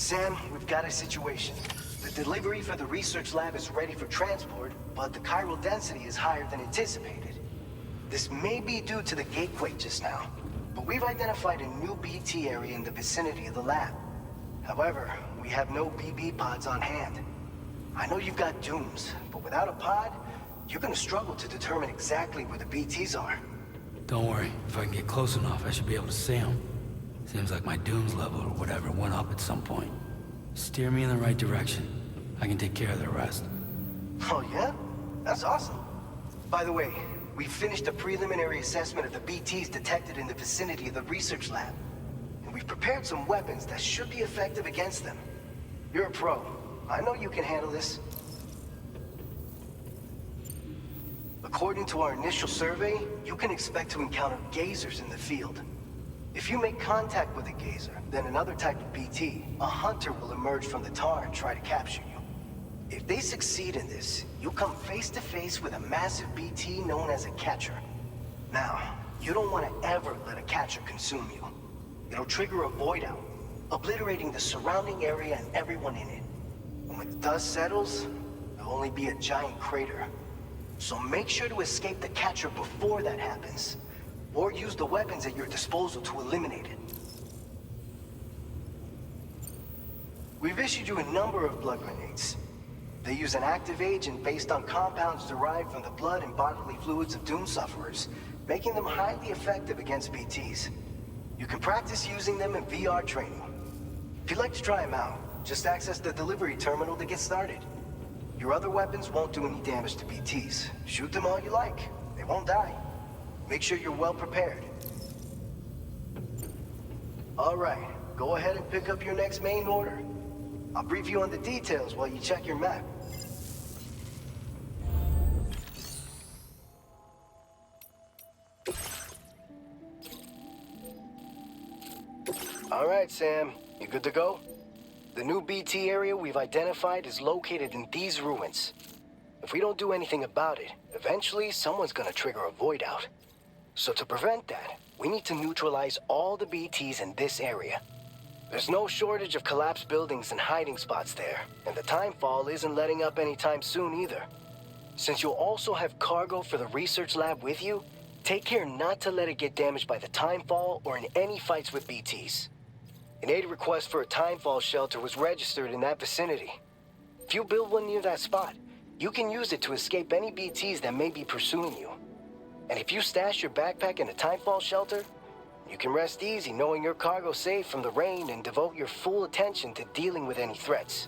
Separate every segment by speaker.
Speaker 1: Sam, we've got a situation. The delivery for the research lab is ready for transport, but the chiral density is higher than anticipated. This may be due to the gateway just now, but we've identified a new BT area in the vicinity of the lab. However, we have no BB pods on hand. I know you've got dooms, but without a pod, you're gonna struggle to determine exactly where the BTs are.
Speaker 2: Don't worry, if I can get close enough, I should be able to see them. Seems like my dooms level or whatever went up at some point. Steer me in the right direction. I can take care of the rest.
Speaker 1: Oh yeah? That's awesome. By the way, we finished a preliminary assessment of the BTs detected in the vicinity of the research lab. And we've prepared some weapons that should be effective against them. You're a pro. I know you can handle this. According to our initial survey, you can expect to encounter gazers in the field. If you make contact with a gazer, then another type of BT, a hunter will emerge from the tar and try to capture you. If they succeed in this, you'll come face to face with a massive BT known as a catcher. Now, you don't want to ever let a catcher consume you. It'll trigger a void out, obliterating the surrounding area and everyone in it. And when the dust settles, there'll only be a giant crater. So make sure to escape the catcher before that happens. Or use the weapons at your disposal to eliminate it. We've issued you a number of blood grenades. They use an active agent based on compounds derived from the blood and bodily fluids of Doom sufferers, making them highly effective against BTs. You can practice using them in VR training. If you'd like to try them out, just access the delivery terminal to get started. Your other weapons won't do any damage to BTs. Shoot them all you like. They won't die. Make sure you're well prepared. All right, go ahead and pick up your next main order. I'll brief you on the details while you check your map. All right, Sam, you good to go? The new BT area we've identified is located in these ruins. If we don't do anything about it, eventually someone's gonna trigger a void out. So to prevent that, we need to neutralize all the BTs in this area. There's no shortage of collapsed buildings and hiding spots there, and the timefall isn't letting up anytime soon either. Since you'll also have cargo for the research lab with you, take care not to let it get damaged by the timefall or in any fights with BTs. An aid request for a timefall shelter was registered in that vicinity. If you build one near that spot, you can use it to escape any BTs that may be pursuing you. And if you stash your backpack in a timefall shelter, you can rest easy knowing your cargo's safe from the rain and devote your full attention to dealing with any threats.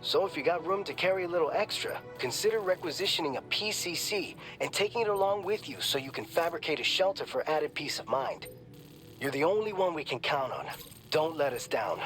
Speaker 1: So if you got room to carry a little extra, consider requisitioning a PCC and taking it along with you so you can fabricate a shelter for added peace of mind. You're the only one we can count on. Don't let us down.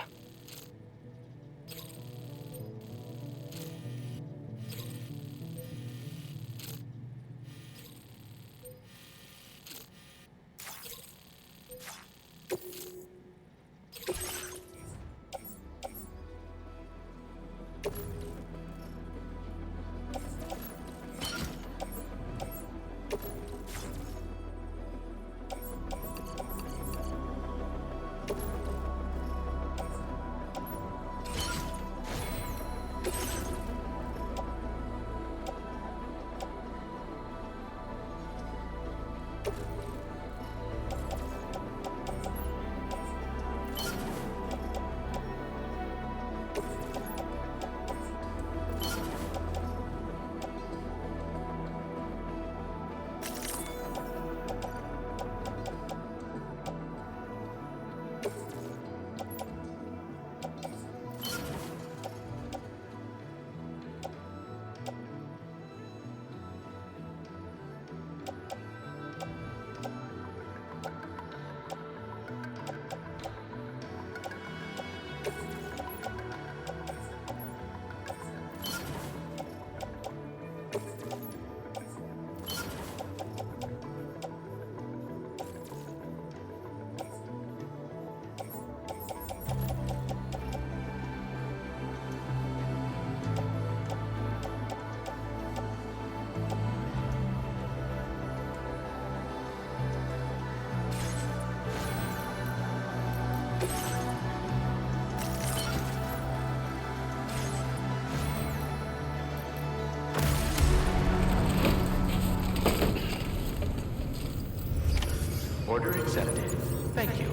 Speaker 3: Order accepted. Thank you.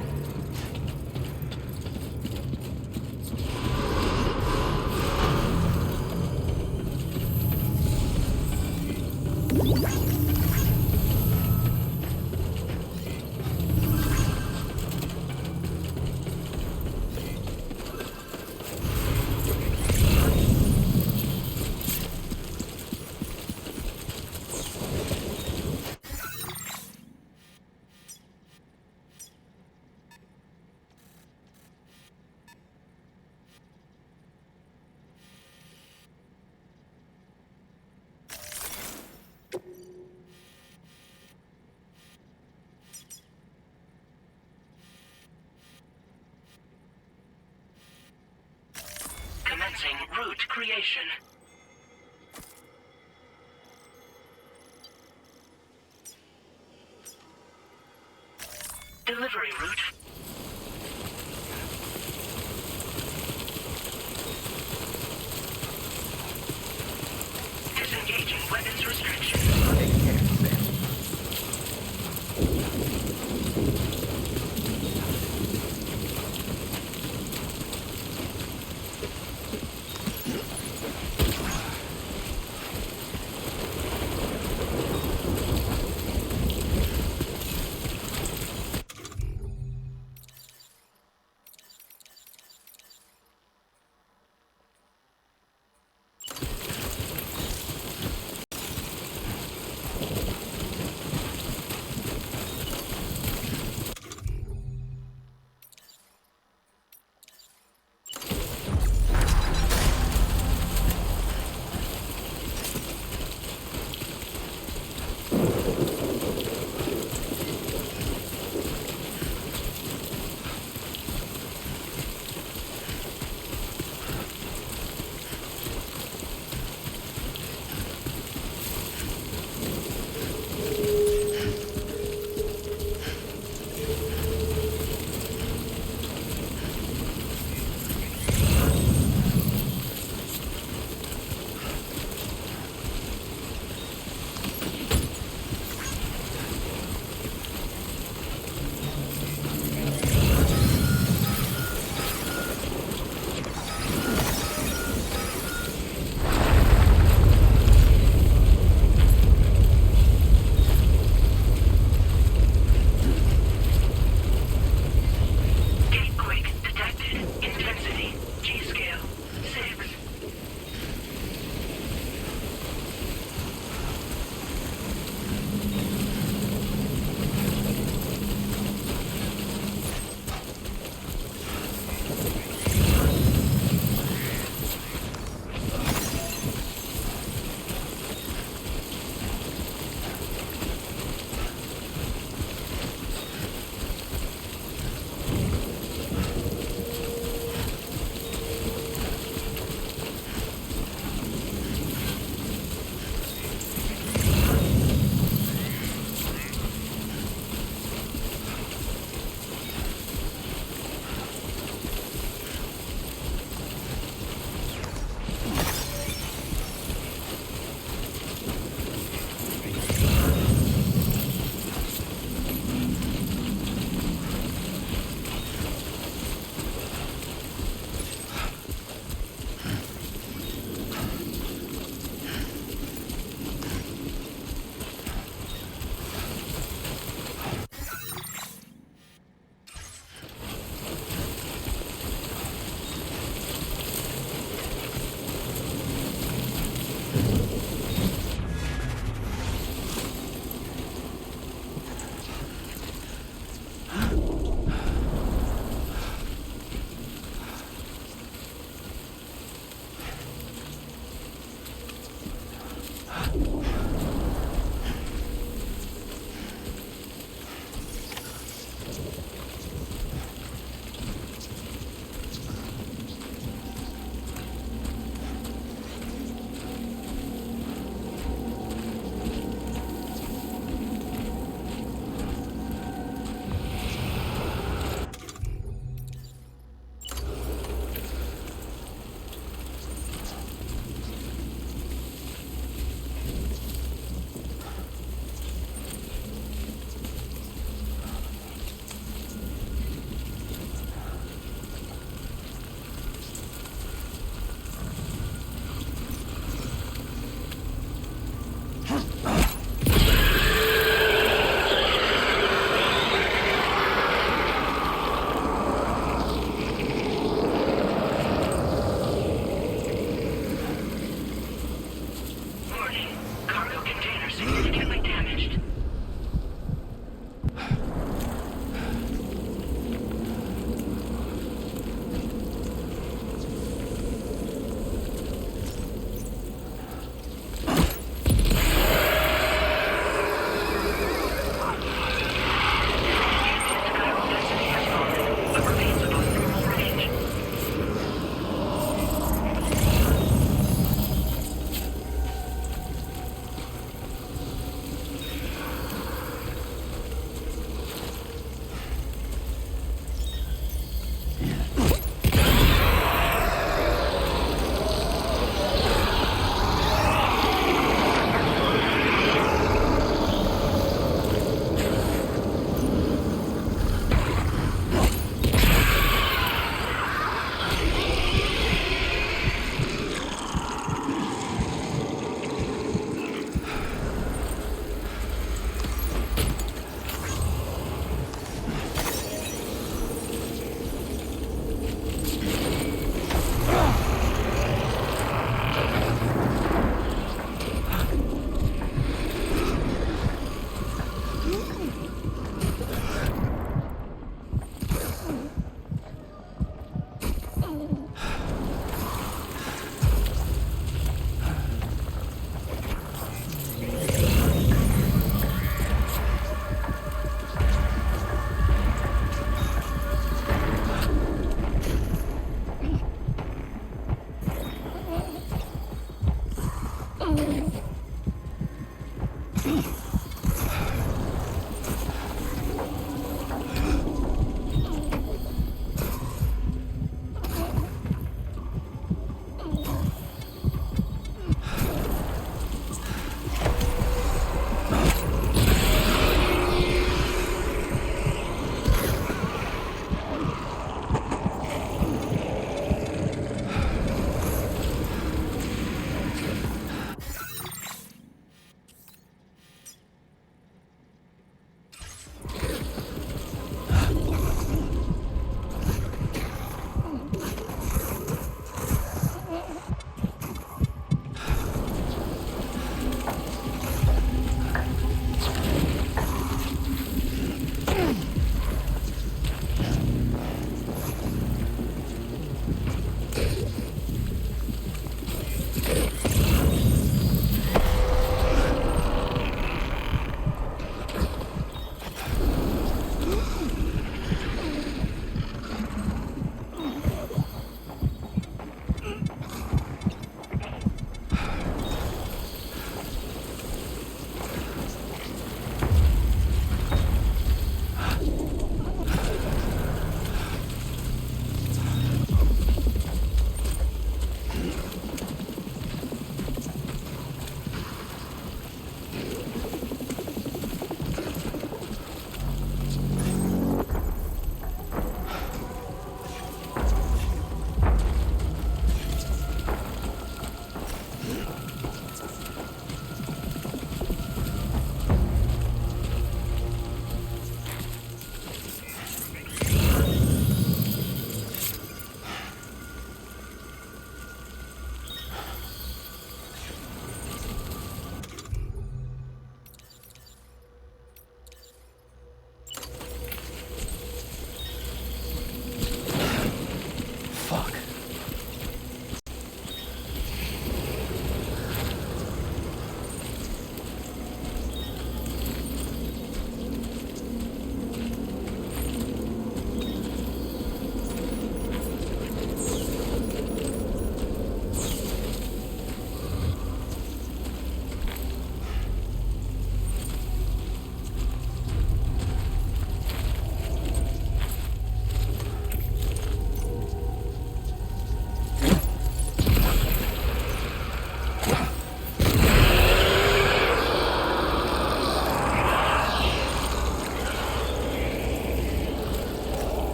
Speaker 4: Commencing route creation. Delivery route. Disengaging weapons restrictions.
Speaker 3: Take care, Sam.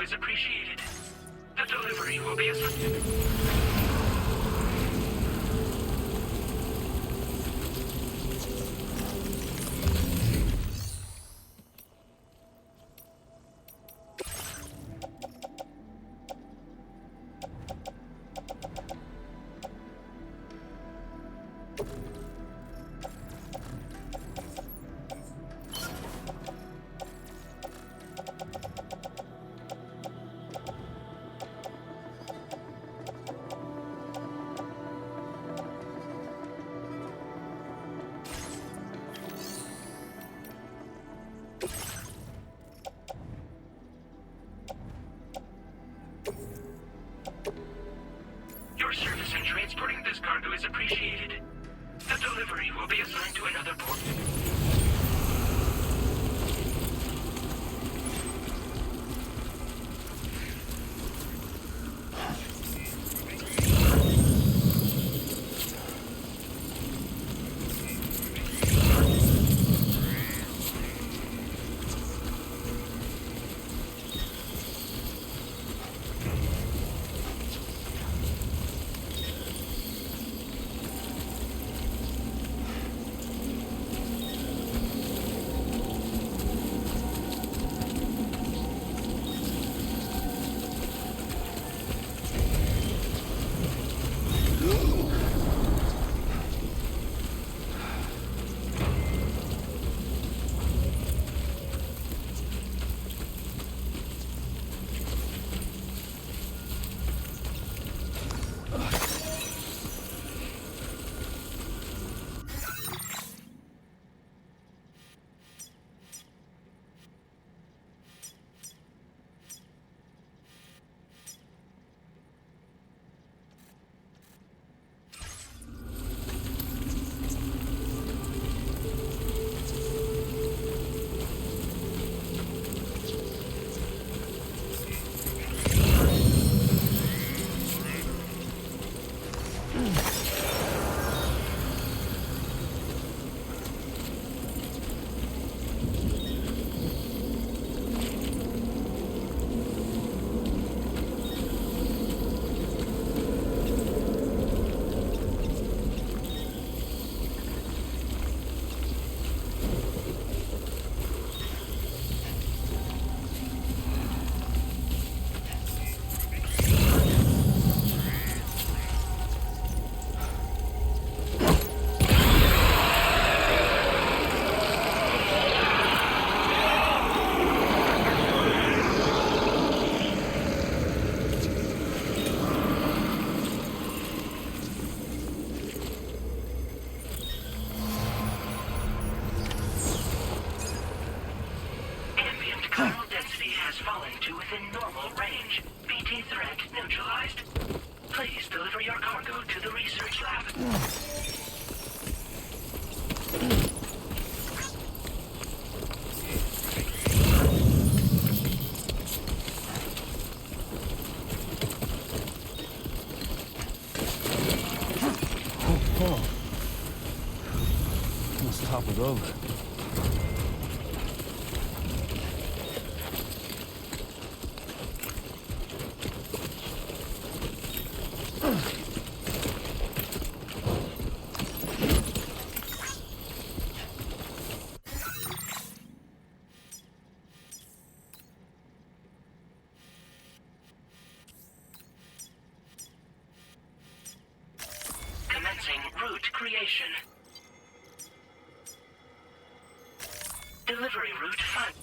Speaker 4: is appreciated. The delivery will be assigned. Your service in transporting this cargo is appreciated. The delivery will be assigned to another port. Chiral density has fallen to within normal range. BT threat neutralized. Please deliver your cargo to the research lab.
Speaker 5: Oh. Must have toppled over.
Speaker 4: Commencing route creation. Delivery route 5.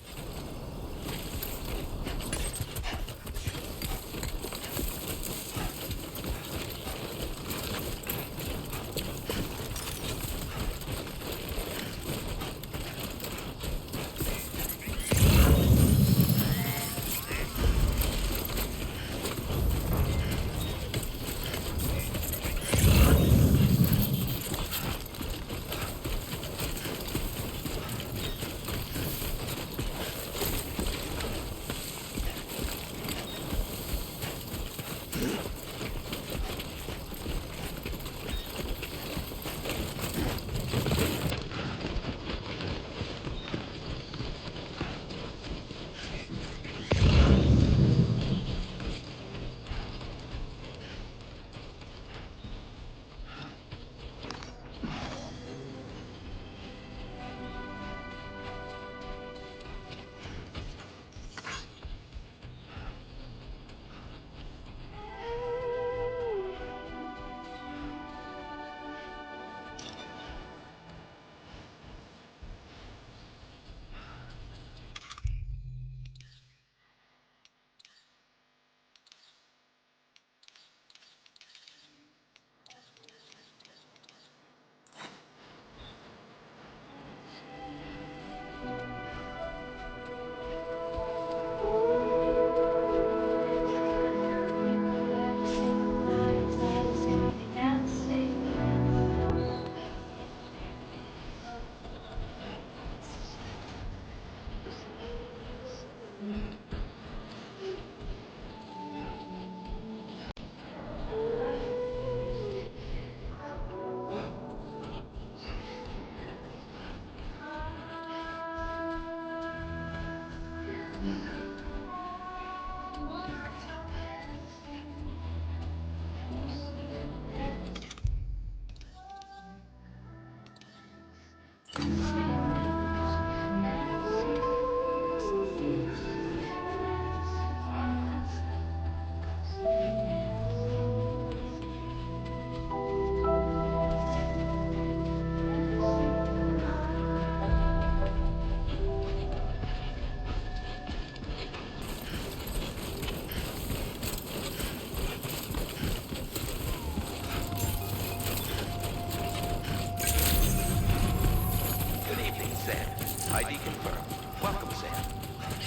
Speaker 3: Sam. ID confirmed. Welcome, Sam.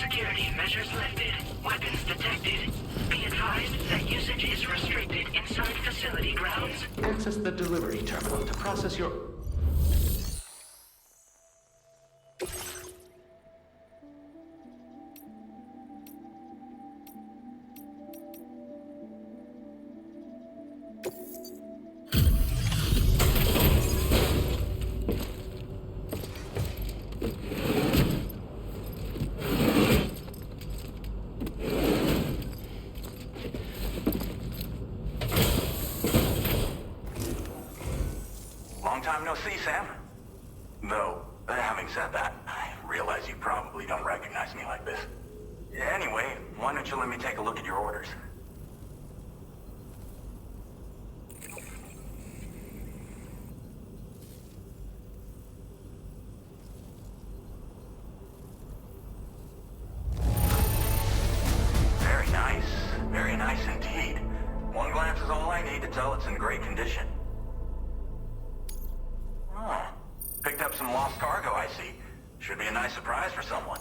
Speaker 4: Security measures lifted. Weapons detected. Be advised that usage is restricted inside facility grounds.
Speaker 3: Access the delivery terminal to process your...
Speaker 6: Long time no see, Sam. Though, having said that, I realize you probably don't recognize me like this. Anyway, why don't you let me take a look at your orders? Very nice. Very nice indeed. One glance is all I need to tell it's in great condition. Oh, picked up some lost cargo, I see. Should be a nice surprise for someone.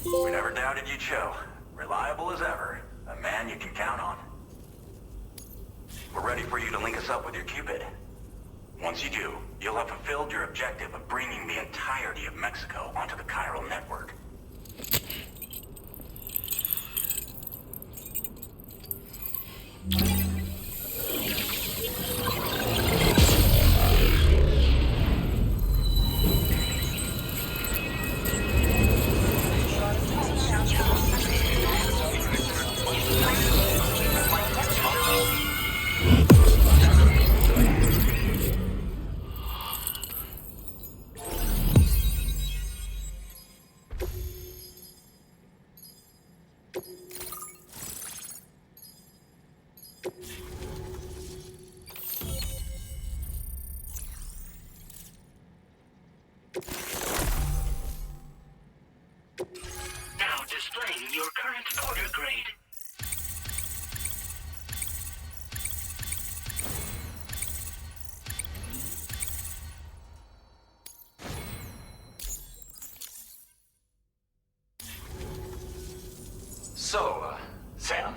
Speaker 6: We never doubted you'd show. Reliable as ever. A man you can count on. We're ready for you to link us up with your Cupid. Once you do, you'll have fulfilled your objective of bringing the entirety of Mexico onto the chiral network.
Speaker 4: Now displaying your current order grade.
Speaker 6: So, Sam,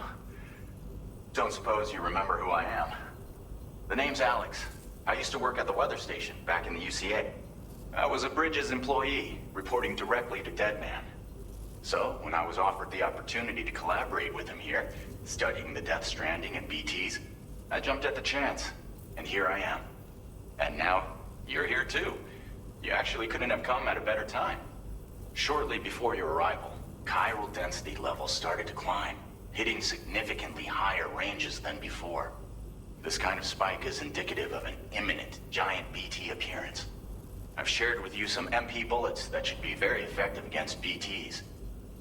Speaker 6: don't suppose you remember who I am? The name's Alex. I used to work at the weather station back in the UCA. I was a Bridges employee, reporting directly to Deadman. So, when I was offered the opportunity to collaborate with him here, studying the Death Stranding and BTs, I jumped at the chance, and here I am. And now, you're here too. You actually couldn't have come at a better time. Shortly before your arrival, chiral density levels started to climb, hitting significantly higher ranges than before. This kind of spike is indicative of an imminent giant BT appearance. I've shared with you some MP bullets that should be very effective against BTs.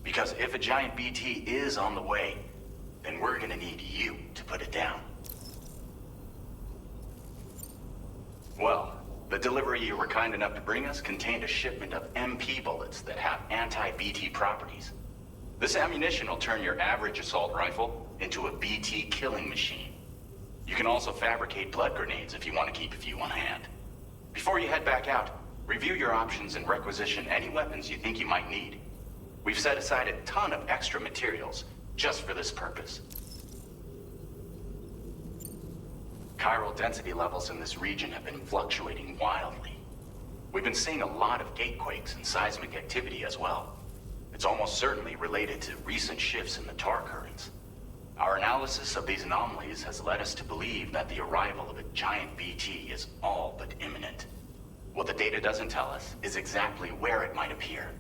Speaker 6: Because if a giant BT is on the way, then we're gonna need you to put it down. Well, the delivery you were kind enough to bring us contained a shipment of MP bullets that have anti-BT properties. This ammunition will turn your average assault rifle into a BT killing machine. You can also fabricate blood grenades if you want to keep a few on hand. Before you head back out, review your options and requisition any weapons you think you might need. We've set aside a ton of extra materials just for this purpose. Chiral density levels in this region have been fluctuating wildly. We've been seeing a lot of gatequakes and seismic activity as well. It's almost certainly related to recent shifts in the tar currents. Our analysis of these anomalies has led us to believe that the arrival of a giant BT is all but imminent. What the data doesn't tell us is exactly where it might appear.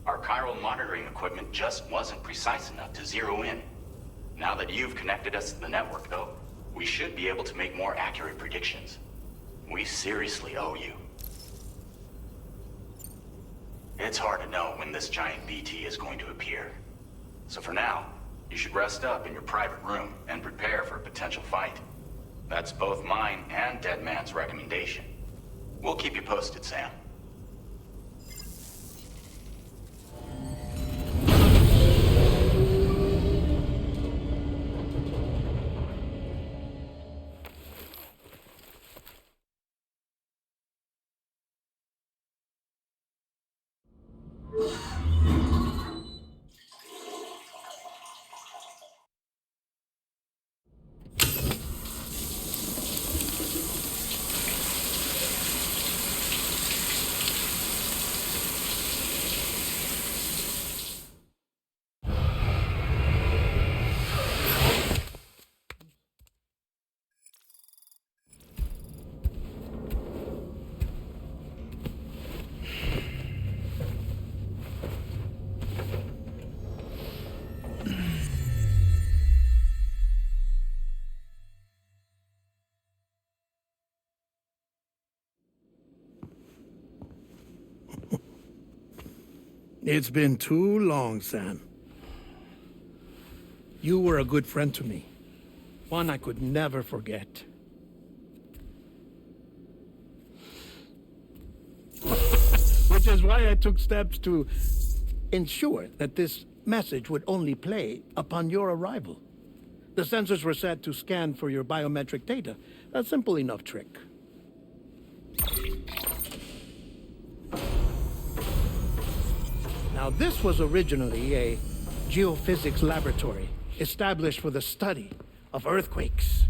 Speaker 6: Our chiral monitoring equipment just wasn't precise enough to zero in. Now that you've connected us to the network, though, we should be able to make more accurate predictions. We seriously owe you. It's hard to know when this giant BT is going to appear. So for now, you should rest up in your private room and prepare for a potential fight. That's both mine and Deadman's recommendation. We'll keep you posted, Sam.
Speaker 7: It's been too long, Sam. You were a good friend to me. One I could never forget. Which is why I took steps to ensure that this message would only play upon your arrival. The sensors were set to scan for your biometric data. A simple enough trick. Now, this was originally a geophysics laboratory established for the study of earthquakes.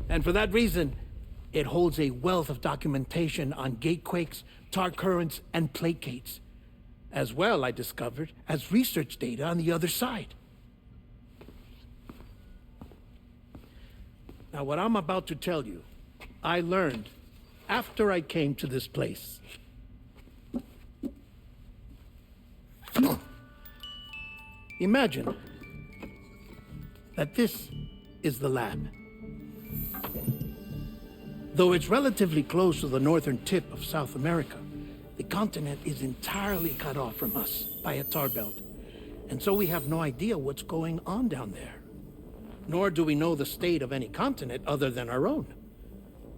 Speaker 7: And for that reason, it holds a wealth of documentation on gatequakes, tar currents, and placates. As well, I discovered, as research data on the other side. Now, what I'm about to tell you, I learned after I came to this place. Imagine that this is the lab. Though it's relatively close to the northern tip of South America, the continent is entirely cut off from us by a tar belt. And so we have no idea what's going on down there. Nor do we know the state of any continent other than our own.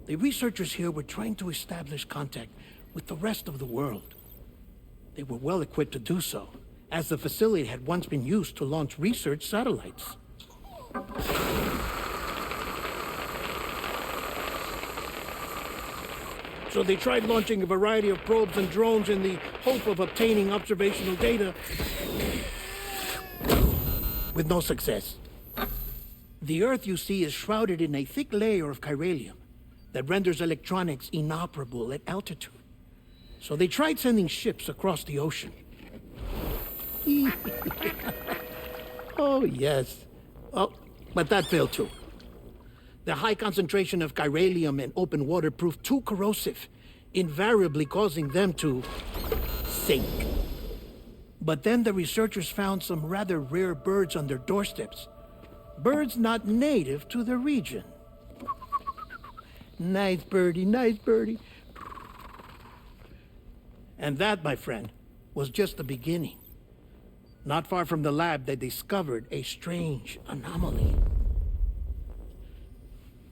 Speaker 7: The researchers here were trying to establish contact with the rest of the world. They were well equipped to do so, as the facility had once been used to launch research satellites. So they tried launching a variety of probes and drones in the hope of obtaining observational data, with no success. The Earth, you see, is shrouded in a thick layer of chiralium that renders electronics inoperable at altitude. So they tried sending ships across the ocean. Oh, yes. Oh, but that failed too. The high concentration of chiralium in open water proved too corrosive, invariably causing them to sink. But then the researchers found some rather rare birds on their doorsteps. Birds not native to the region. Nice birdie, nice birdie. And that, my friend, was just the beginning. Not far from the lab, they discovered a strange anomaly.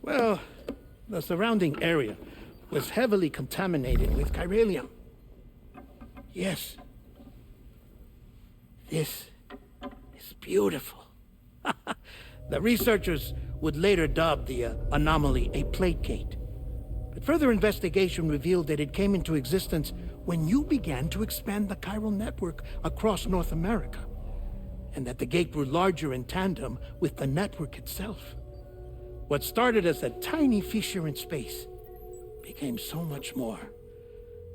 Speaker 7: Well, the surrounding area was heavily contaminated with chiralium. Yes. This is beautiful. The researchers would later dub the anomaly a plate gate. But further investigation revealed that it came into existence when you began to expand the chiral network across North America, and that the gate grew larger in tandem with the network itself. What started as a tiny fissure in space became so much more.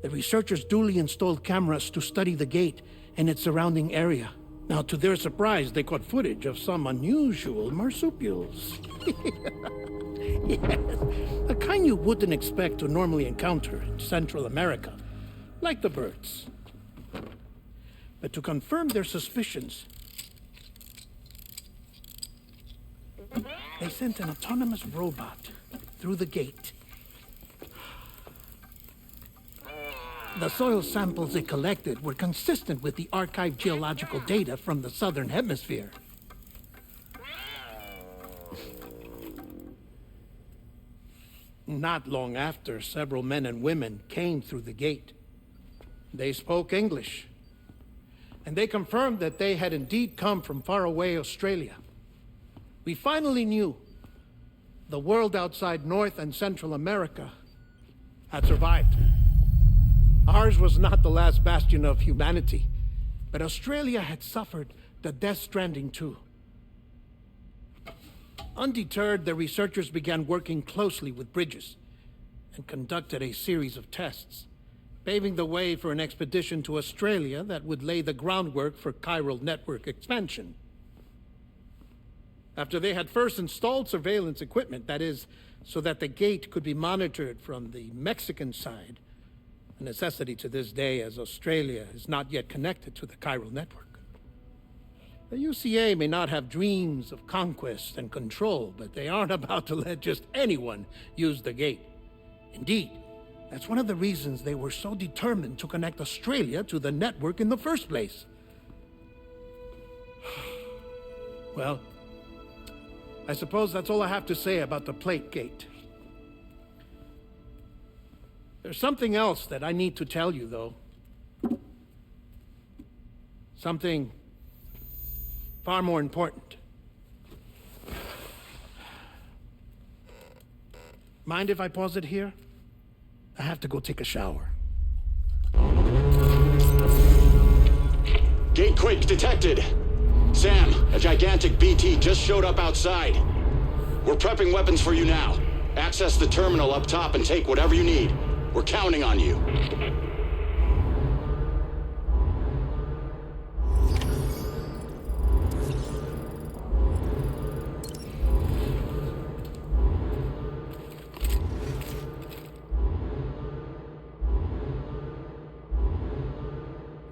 Speaker 7: The researchers duly installed cameras to study the gate and its surrounding area. Now, to their surprise, they caught footage of some unusual marsupials. Yes, a kind you wouldn't expect to normally encounter in Central America, like the birds. But to confirm their suspicions, they sent an autonomous robot through the gate. The soil samples it collected were consistent with the archived geological data from the southern hemisphere. Not long after, several men and women came through the gate. They spoke English, and they confirmed that they had indeed come from faraway Australia. We finally knew the world outside North and Central America had survived. Ours was not the last bastion of humanity, but Australia had suffered the death stranding too. Undeterred, the researchers began working closely with Bridges and conducted a series of tests, paving the way for an expedition to Australia that would lay the groundwork for chiral network expansion. After they had first installed surveillance equipment, that is, so that the gate could be monitored from the Mexican side, a necessity to this day as Australia is not yet connected to the chiral network. The UCA may not have dreams of conquest and control, but they aren't about to let just anyone use the gate. Indeed, that's one of the reasons they were so determined to connect Australia to the network in the first place. Well, I suppose that's all I have to say about the plate gate. There's something else that I need to tell you, though. Something far more important. Mind if I pause it here? I have to go take a shower.
Speaker 8: Gate quake detected. Sam, a gigantic BT just showed up outside. We're prepping weapons for you now. Access the terminal up top and take whatever you need. We're counting on you.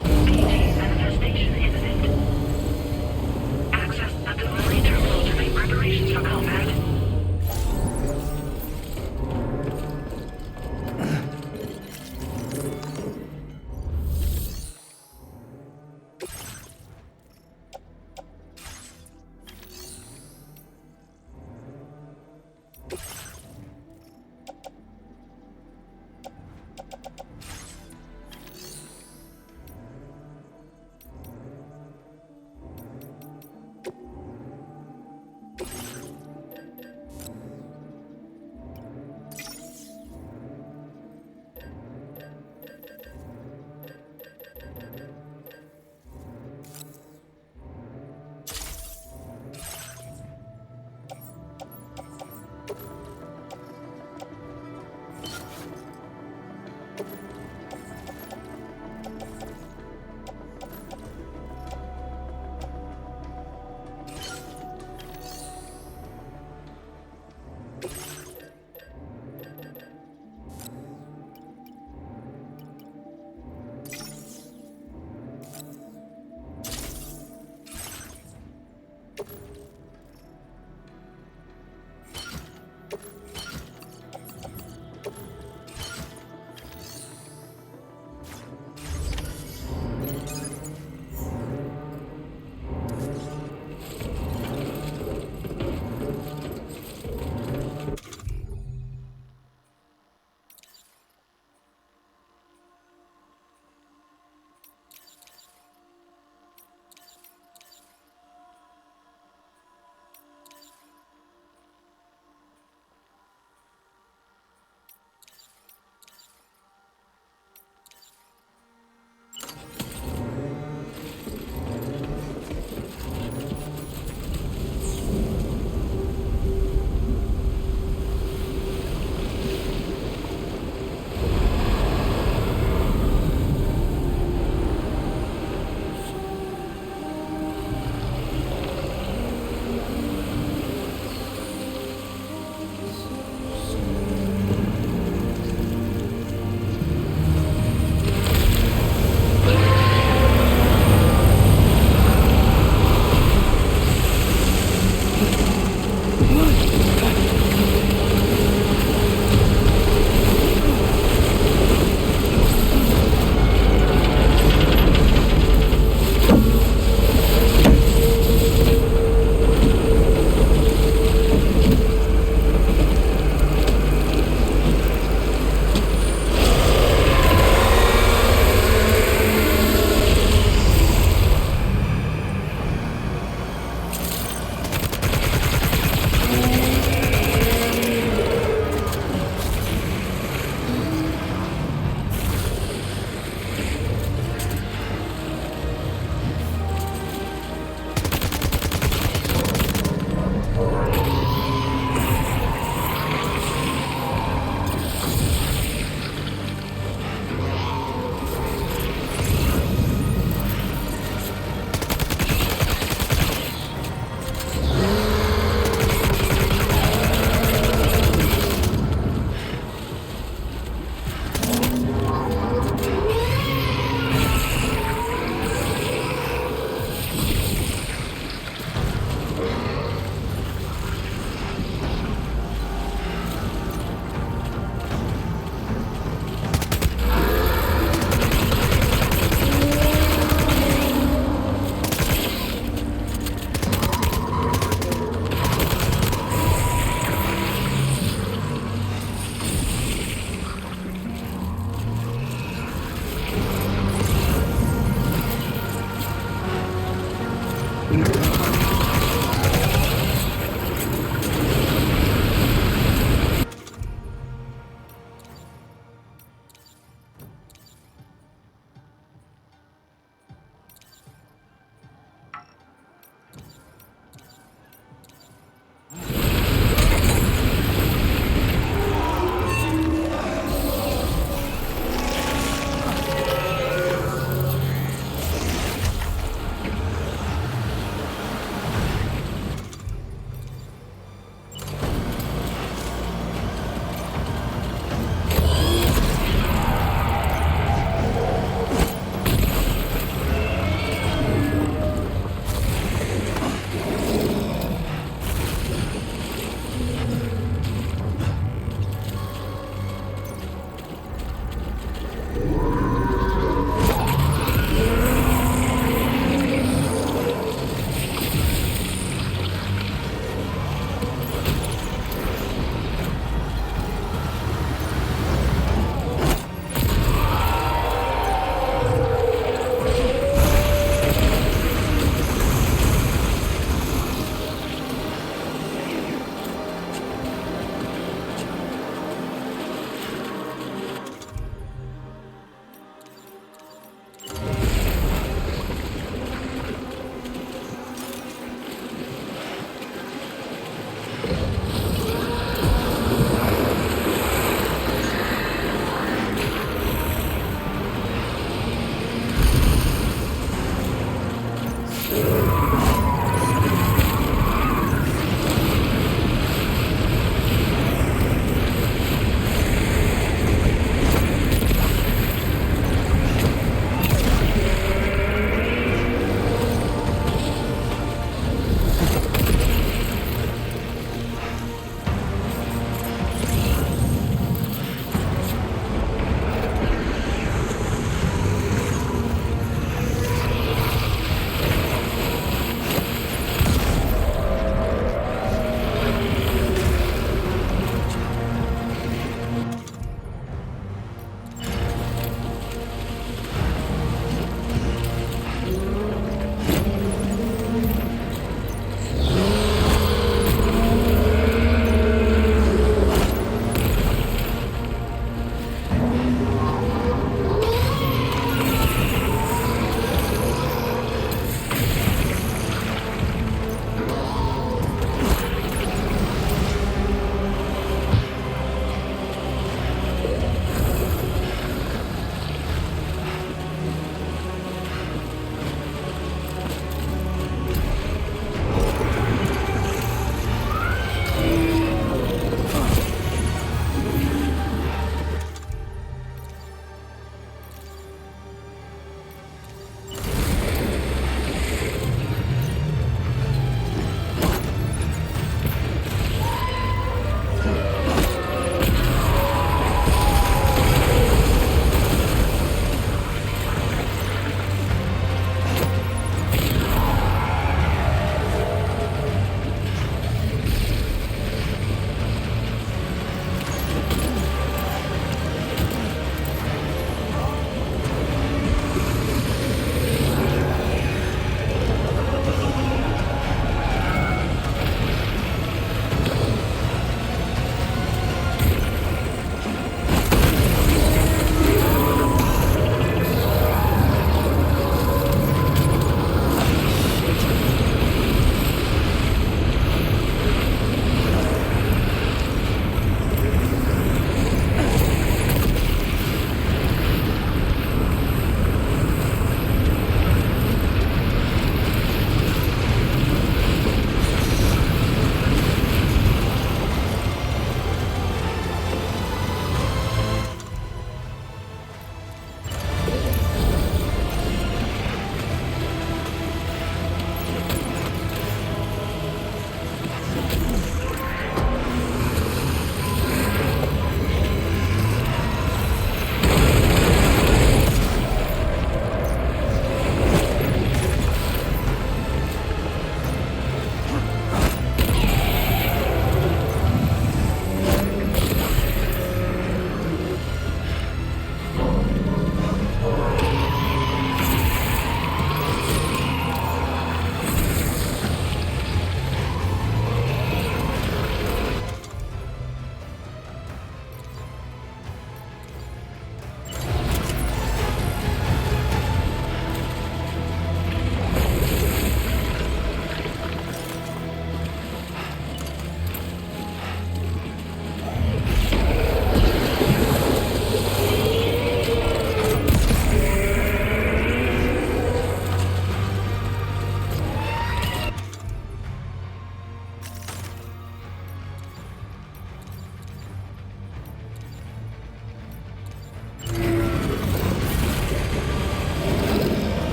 Speaker 4: Manifestation imminent. Access the delivery terminal to make preparations for combat.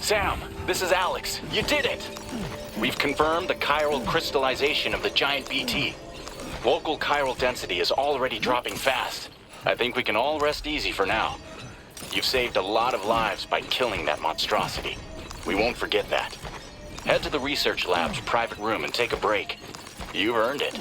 Speaker 6: Sam, this is Alex. You did it! We've confirmed the chiral crystallization of the giant BT. Local chiral density is already dropping fast. I think we can all rest easy for now. You've saved a lot of lives by killing that monstrosity. We won't forget that. Head to the research lab's private room and take a break. You've earned it.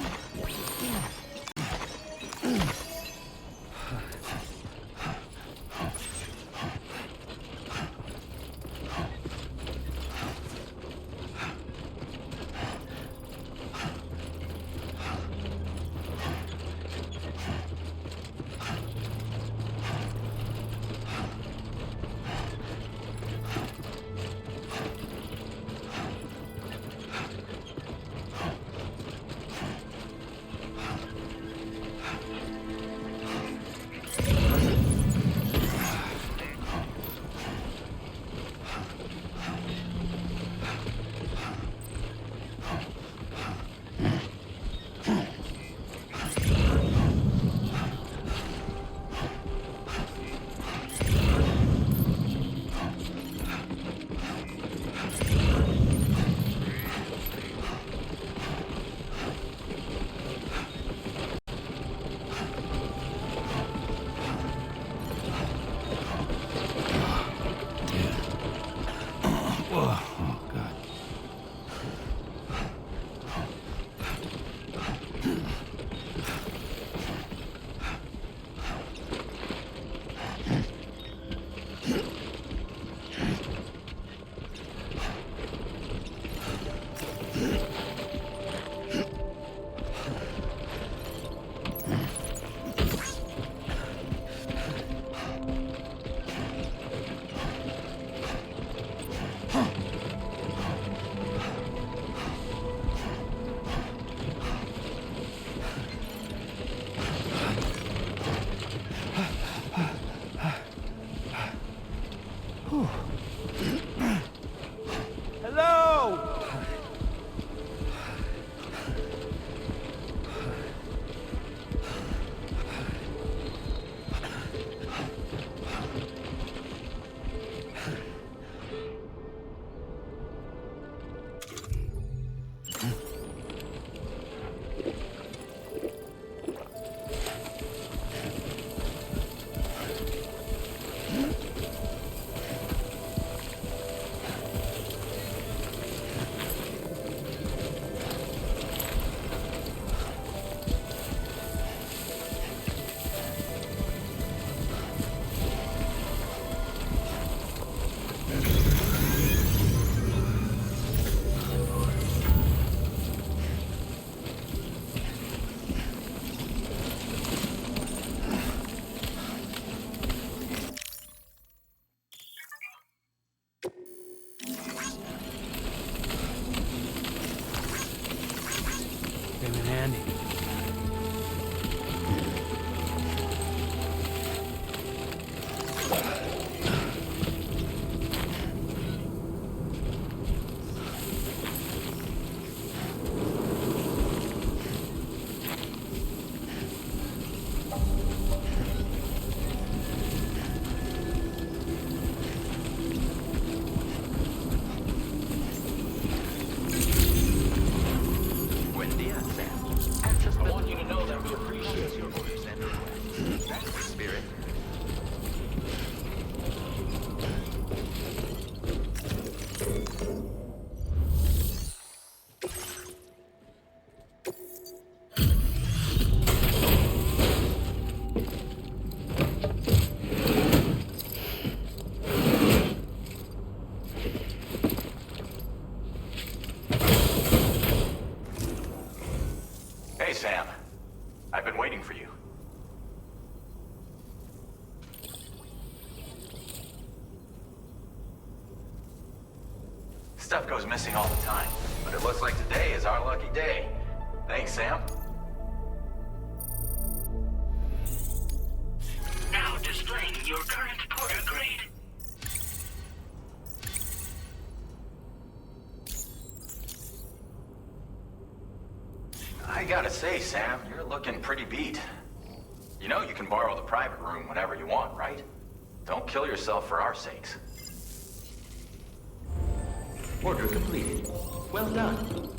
Speaker 2: Came in handy.
Speaker 6: Hey, Sam. I've been waiting for you. Stuff goes missing all the time, but it looks like today is our lucky day. Thanks, Sam.
Speaker 4: Now displaying your current Porter grade.
Speaker 6: I gotta say, Sam, you're looking pretty beat. You know you can borrow the private room whenever you want, right? Don't kill yourself for our sakes.
Speaker 3: Order completed. Well done.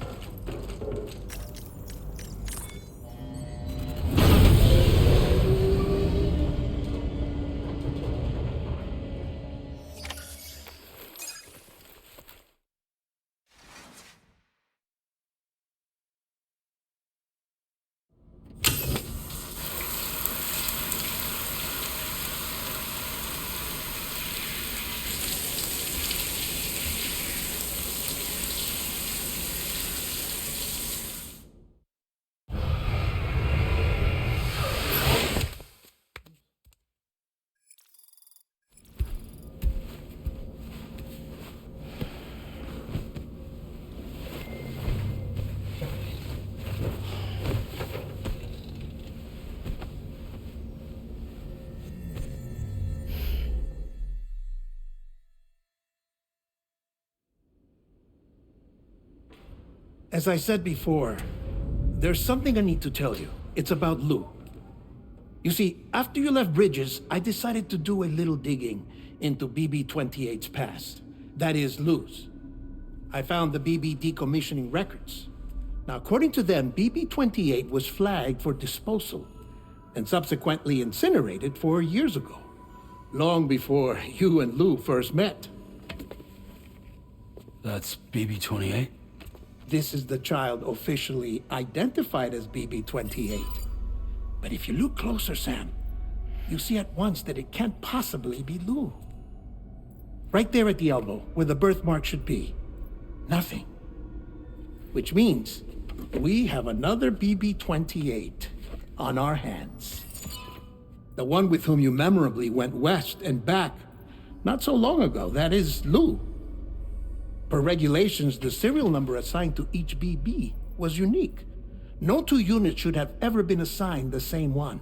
Speaker 7: As I said before, there's something I need to tell you. It's about Lou. You see, after you left Bridges, I decided to do a little digging into BB-28's past. That is, Lou's. I found the BB decommissioning records. Now, according to them, BB-28 was flagged for disposal and subsequently incinerated 4 years ago, long before you and Lou first met.
Speaker 2: That's BB-28?
Speaker 7: This is the child officially identified as BB-28. But if you look closer, Sam, you see at once that it can't possibly be Lou. Right there at the elbow, where the birthmark should be. Nothing. Which means we have another BB-28 on our hands. The one with whom you memorably went west and back not so long ago, that is Lou. Per regulations, the serial number assigned to each BB was unique. No two units should have ever been assigned the same one.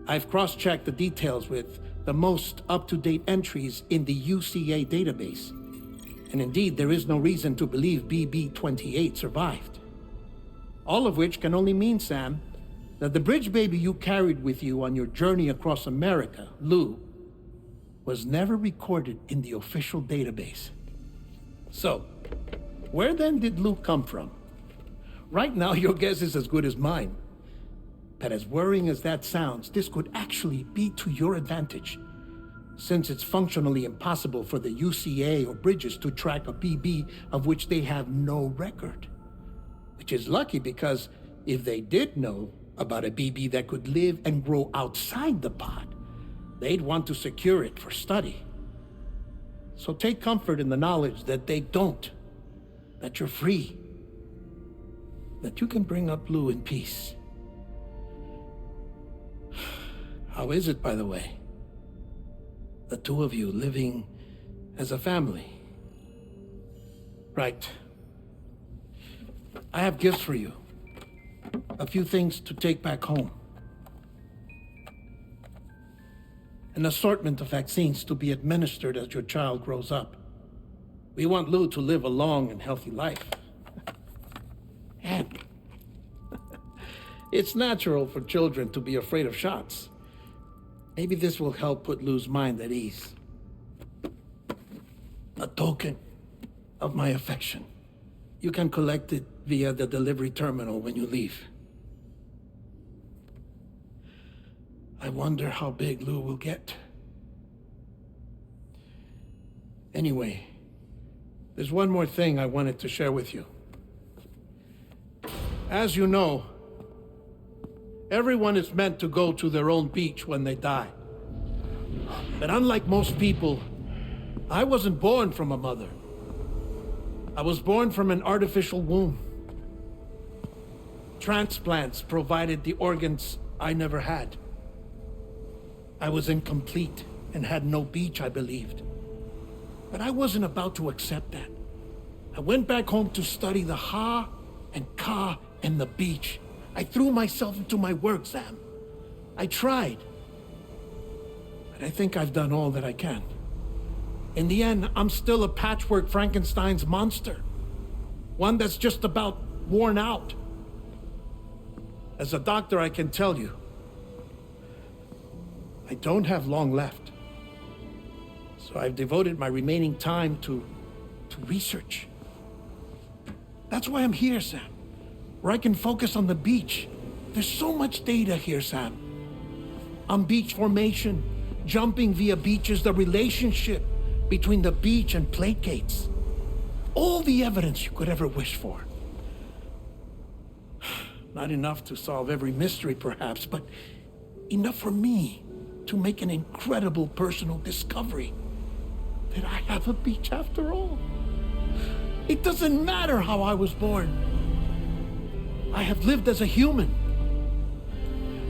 Speaker 7: I've cross-checked the details with the most up-to-date entries in the UCA database. And indeed, there is no reason to believe BB-28 survived. All of which can only mean, Sam, that the bridge baby you carried with you on your journey across America, Lou, was never recorded in the official database. So, where then did Lou come from? Right now, your guess is as good as mine. But as worrying as that sounds, this could actually be to your advantage, since it's functionally impossible for the UCA or Bridges to track a BB of which they have no record. Which is lucky because if they did know about a BB that could live and grow outside the pod, they'd want to secure it for study. So take comfort in the knowledge that they don't, that you're free, that you can bring up Lou in peace. How is it, by the way? The two of you living as a family? Right. I have gifts for you. A few things to take back home. An assortment of vaccines to be administered as your child grows up. We want Lou to live a long and healthy life. And it's natural for children to be afraid of shots. Maybe this will help put Lou's mind at ease. A token of my affection. You can collect it via the delivery terminal when you leave. I wonder how big Lou will get. Anyway, there's one more thing I wanted to share with you. As you know, everyone is meant to go to their own beach when they die. But unlike most people, I wasn't born from a mother. I was born from an artificial womb. Transplants provided the organs I never had. I was incomplete and had no beach, I believed. But I wasn't about to accept that. I went back home to study the Ha and Ka and the beach. I threw myself into my work, Sam. I tried. But I think I've done all that I can. In the end, I'm still a patchwork Frankenstein's monster. One that's just about worn out. As a doctor, I can tell you, I don't have long left. So I've devoted my remaining time to to research. That's why I'm here, Sam. Where I can focus on the beach. There's so much data here, Sam. On beach formation, jumping via beaches, the relationship between the beach and plategates. All the evidence you could ever wish for. Not enough to solve every mystery, perhaps, but enough for me to make an incredible personal discovery. That I have a beach after all. It doesn't matter how I was born. I have lived as a human.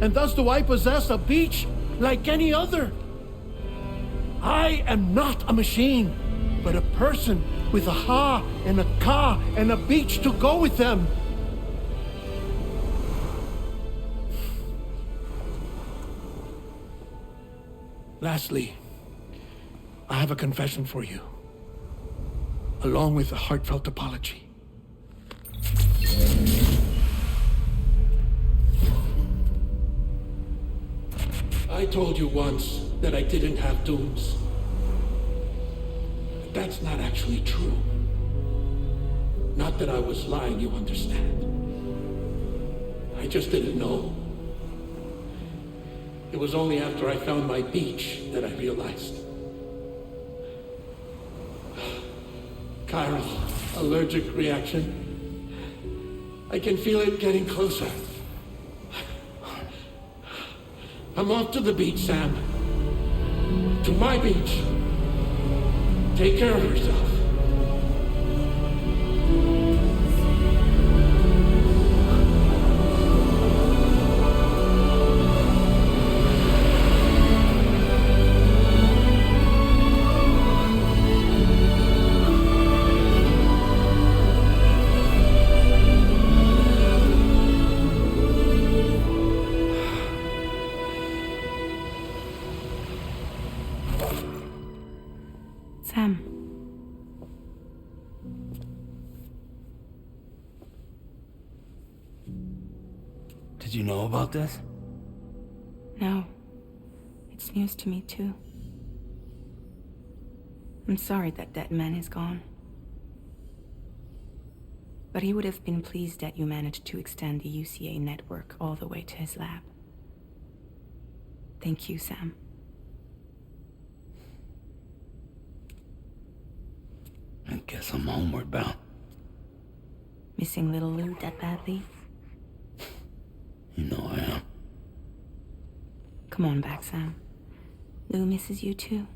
Speaker 7: And thus do I possess a beach like any other. I am not a machine, but a person with a ha and a ka and a beach to go with them. Lastly, I have a confession for you, along with a heartfelt apology. I told you once that I didn't have dooms. But that's not actually true. Not that I was lying, you understand. I just didn't know. It was only after I found my beach that I realized. Chiral allergic reaction. I can feel it getting closer. I'm off to the beach, Sam. To my beach. Take care of yourself.
Speaker 9: Sam.
Speaker 2: Did you know about this?
Speaker 9: No. It's news to me, too. I'm sorry that that man is gone. But he would have been pleased that you managed to extend the UCA network all the way to his lab. Thank you, Sam.
Speaker 2: I guess I'm homeward bound.
Speaker 9: Missing little Lou that badly?
Speaker 2: You know I am.
Speaker 9: Come on back, Sam. Lou misses you too.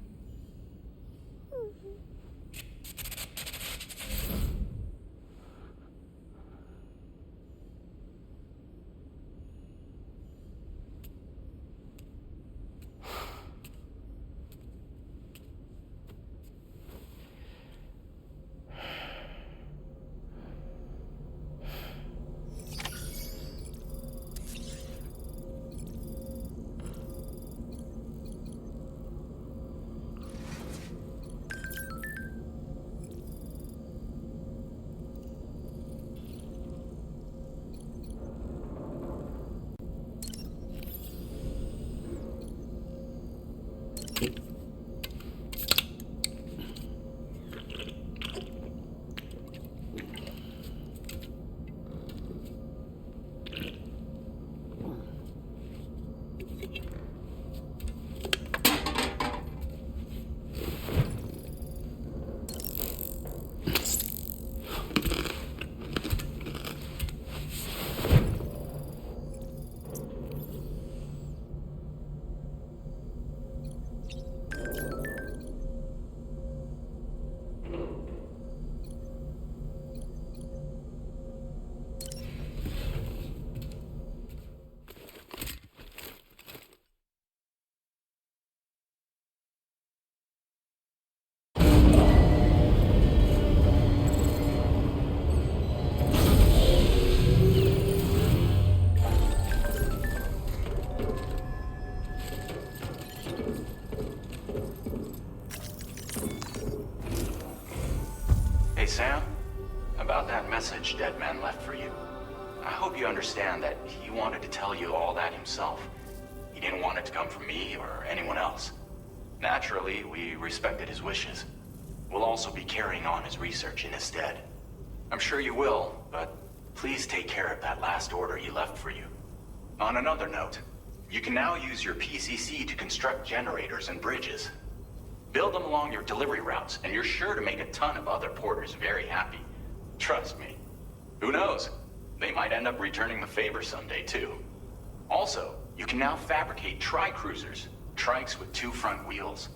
Speaker 6: Hey, Sam. About that message Deadman left for you. I hope you understand that he wanted to tell you all that himself. He didn't want it to come from me or anyone else. Naturally, we respected his wishes. will also be carrying on his research in his stead. I'm sure you will, but please take care of that last order he left for you. On another note, you can now use your PCC to construct generators and bridges. Build them along your delivery routes, and you're sure to make a ton of other porters very happy. Trust me. Who knows? They might end up returning the favor someday, too. Also, you can now fabricate tri-cruisers, trikes with 2 front wheels.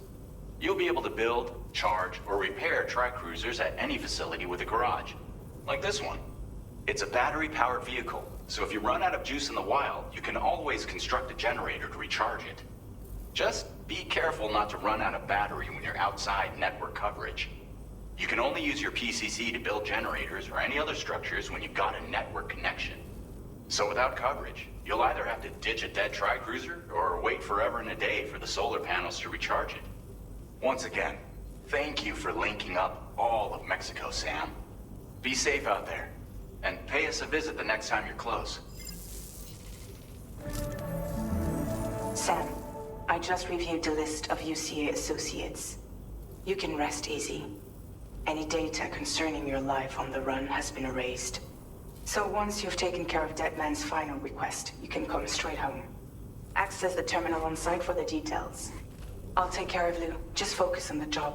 Speaker 6: You'll be able to build, charge, or repair tri-cruisers at any facility with a garage. Like this one. It's a battery-powered vehicle, so if you run out of juice in the wild, you can always construct a generator to recharge it. Just be careful not to run out of battery when you're outside network coverage. You can only use your PCC to build generators or any other structures when you've got a network connection. So without coverage, you'll either have to ditch a dead tri-cruiser or wait forever and a day for the solar panels to recharge it. Once again, thank you for linking up all of Mexico, Sam. Be safe out there, and pay us a visit the next time you're close.
Speaker 9: Sam, I just reviewed the list of UCA associates. You can rest easy. Any data concerning your life on the run has been erased. So once you've taken care of Deadman's final request, you can come straight home. Access the terminal on site for the details. I'll take care of Lou. Just focus on the job.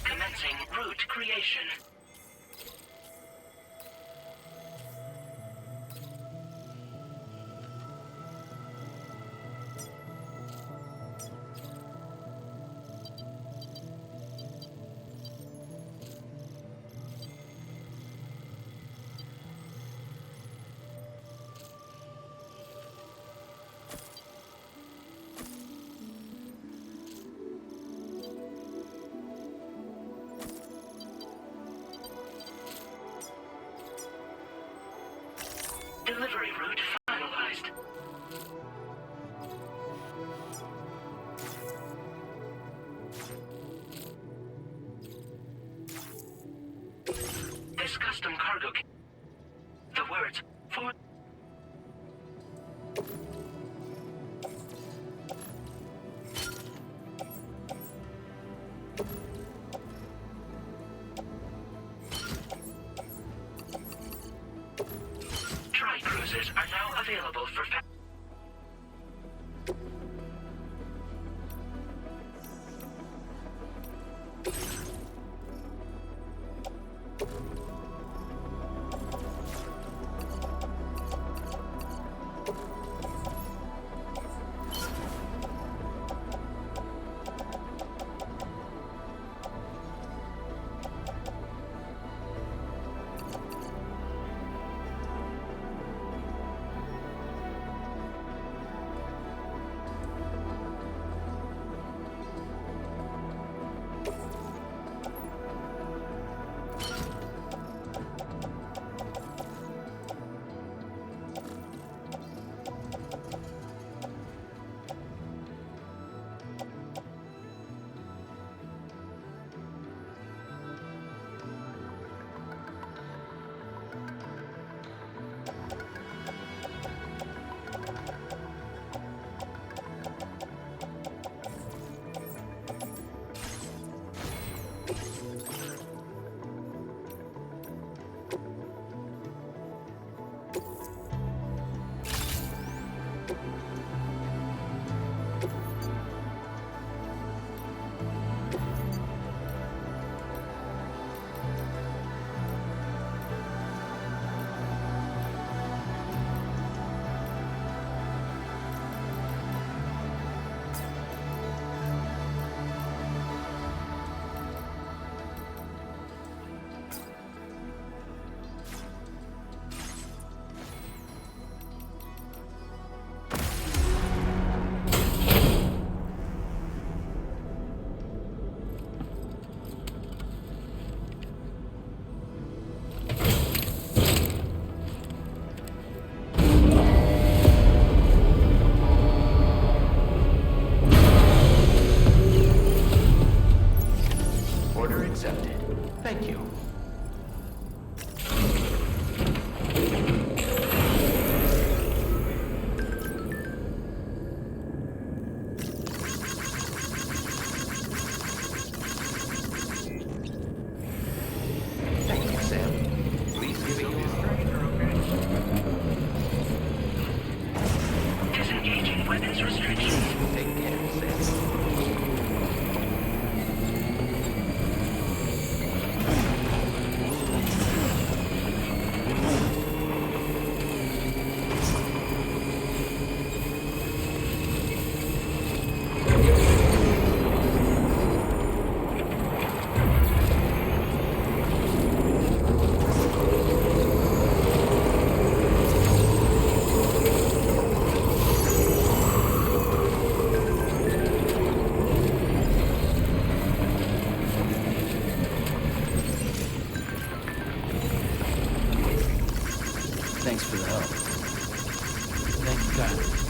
Speaker 4: Commencing route creation. Delivery route finalized. This custom cargo the words for tri-cruisers are now available for
Speaker 5: Thanks for the help.
Speaker 2: Thank you, kindly.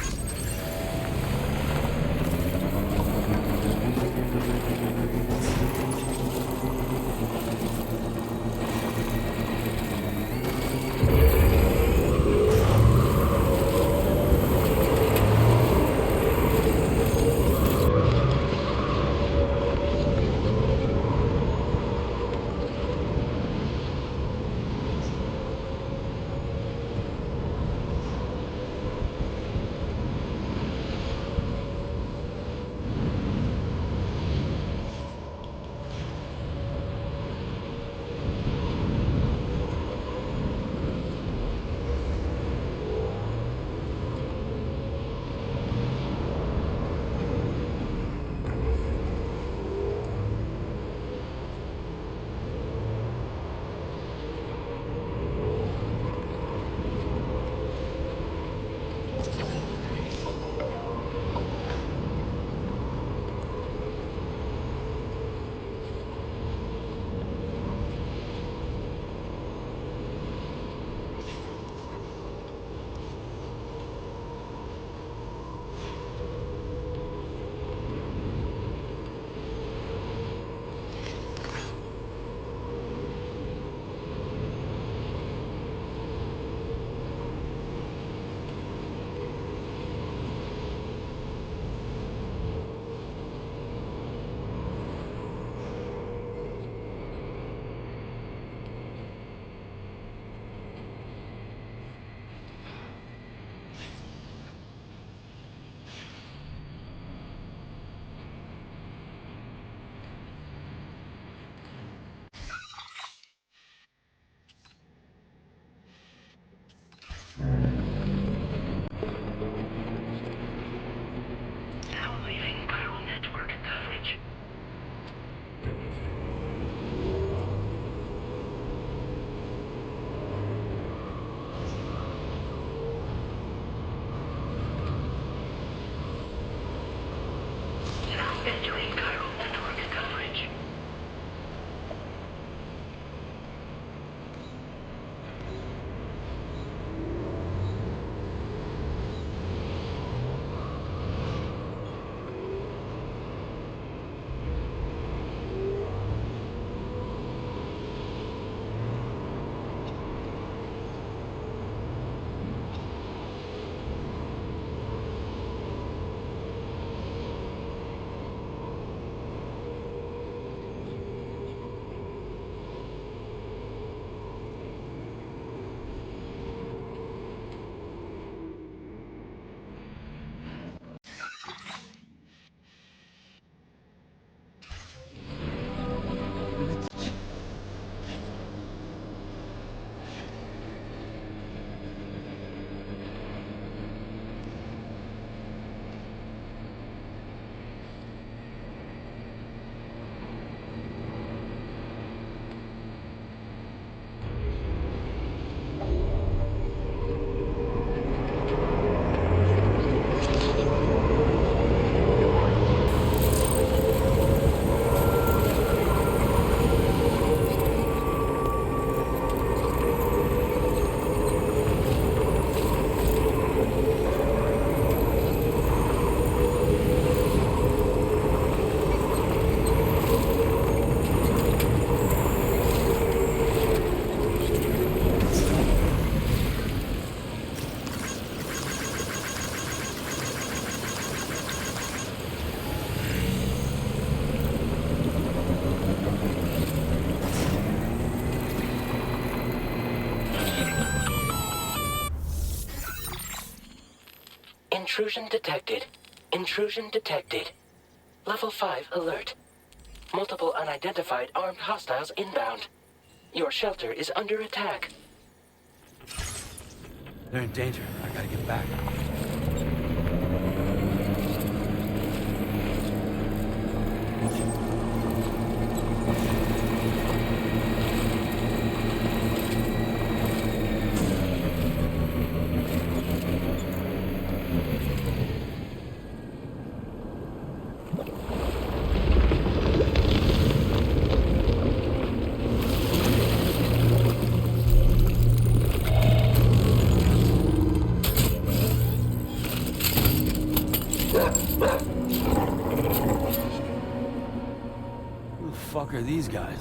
Speaker 4: Now leaving viral network coverage. Now entering viral network coverage. Intrusion detected. Intrusion detected. Level 5 alert. Multiple unidentified armed hostiles inbound. Your shelter is under attack.
Speaker 2: They're in danger. I gotta get back. these guys?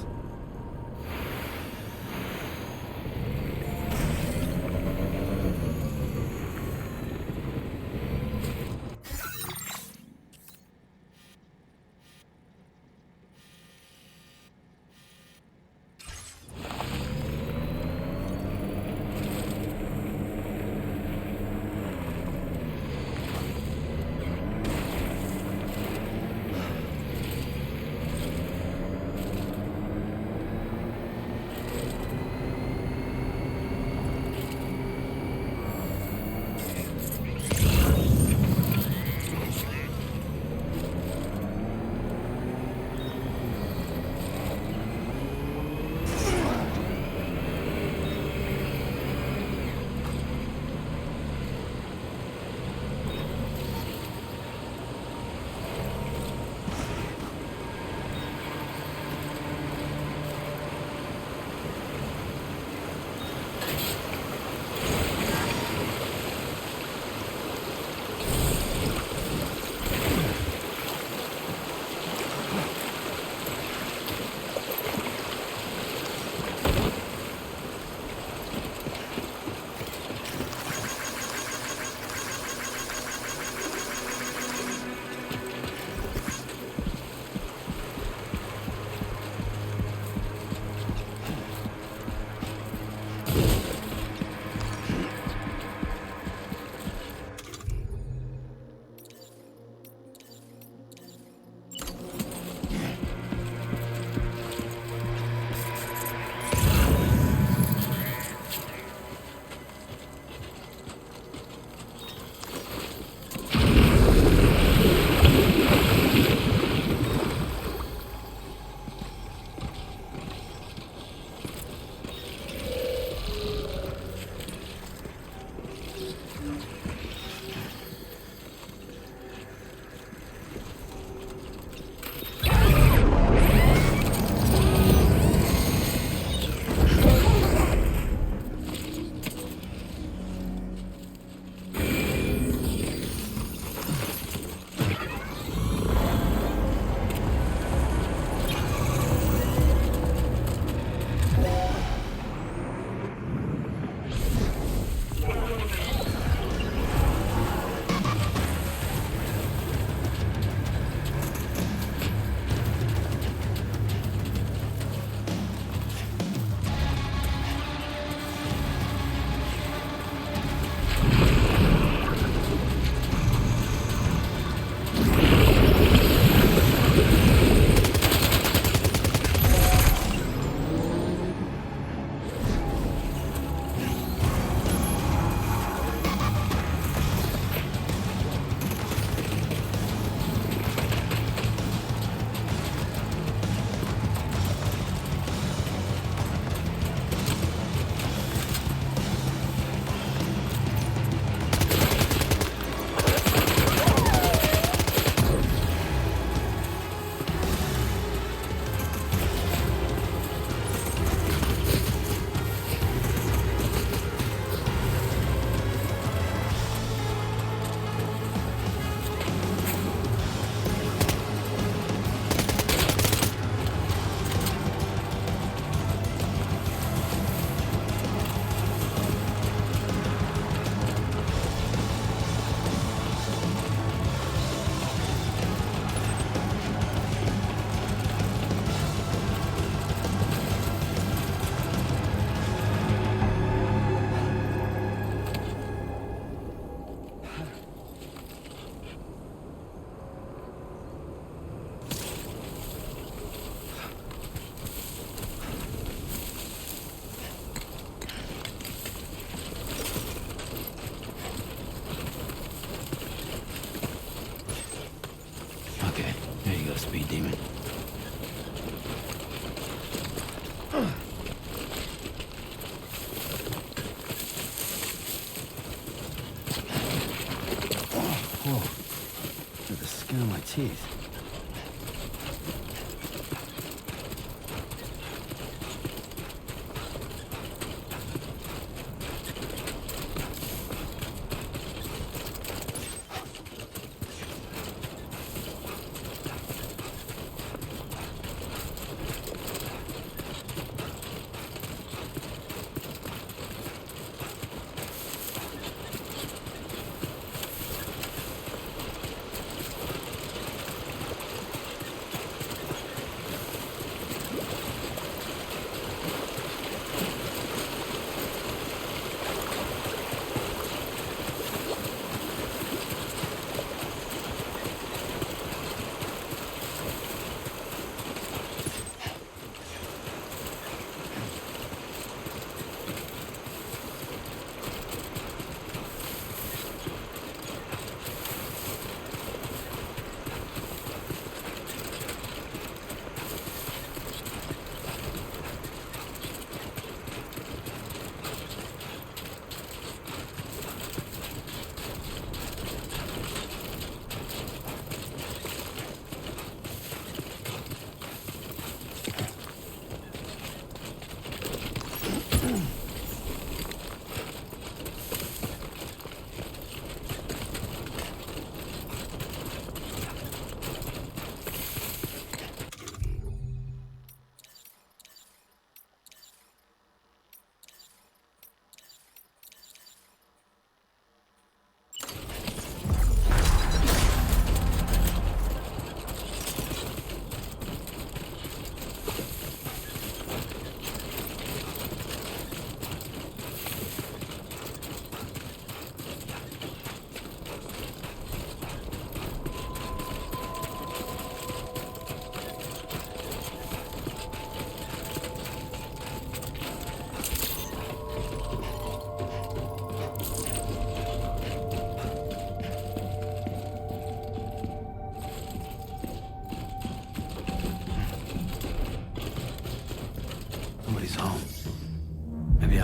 Speaker 2: Speed demon. Whoa. Look at the skin on my teeth.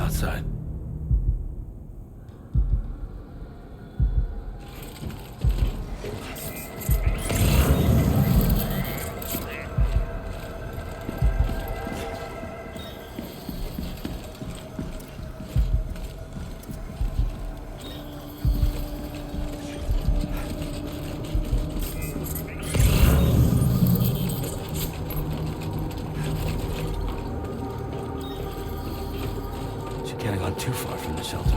Speaker 2: outside. Can't have gone too far from the shelter.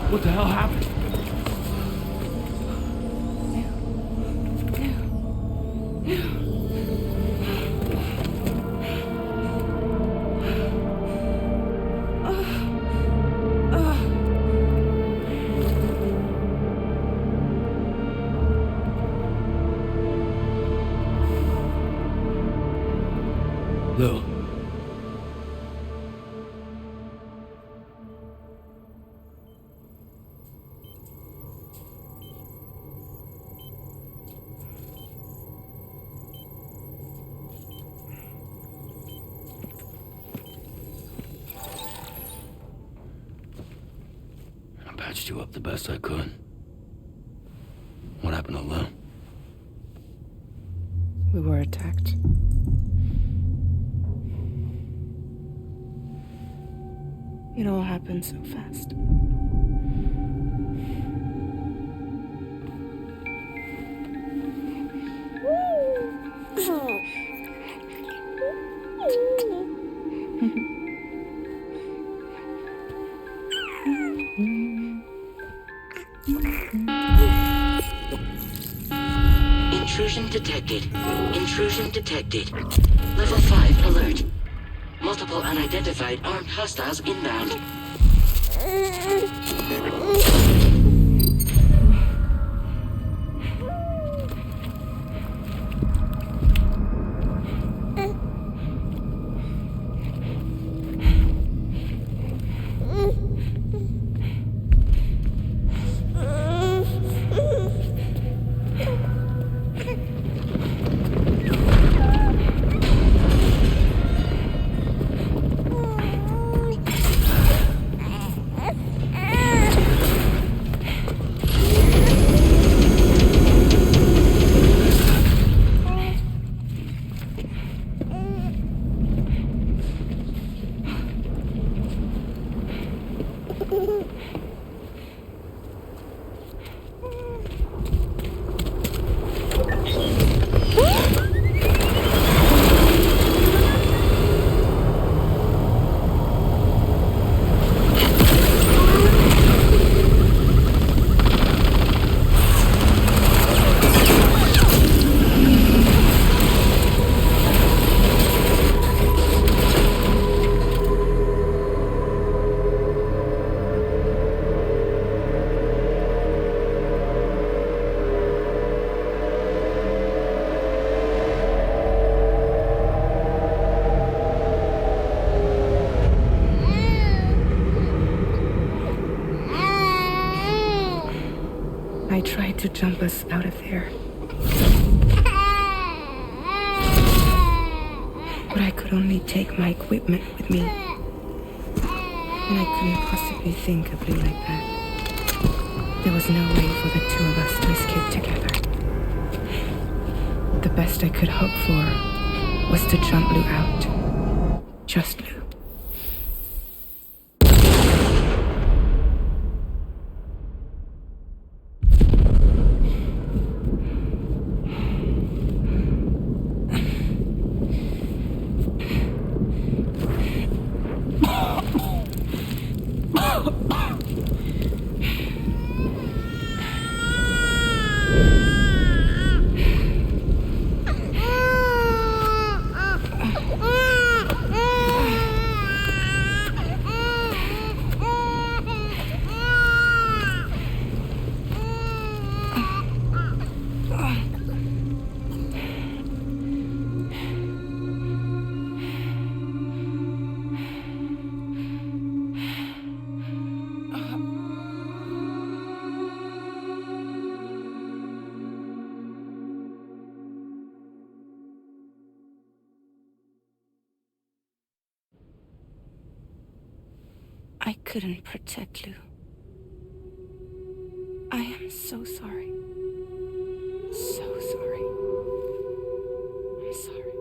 Speaker 2: What the hell happened? Lou. I patched you up the best I could. What happened to Lou?
Speaker 10: We were attacked. It all happened so fast.
Speaker 4: Intrusion detected. Intrusion detected. Level 5 alert. Multiple unidentified armed hostiles inbound. I tried to jump us out of there. But I could only take my equipment with me. And I couldn't possibly think of Lou like that. There was no way for the two of us to escape together. The best I could hope for was to jump Lou out. Just Lou.
Speaker 10: I couldn't protect Lou. I am so sorry. So sorry. I'm sorry.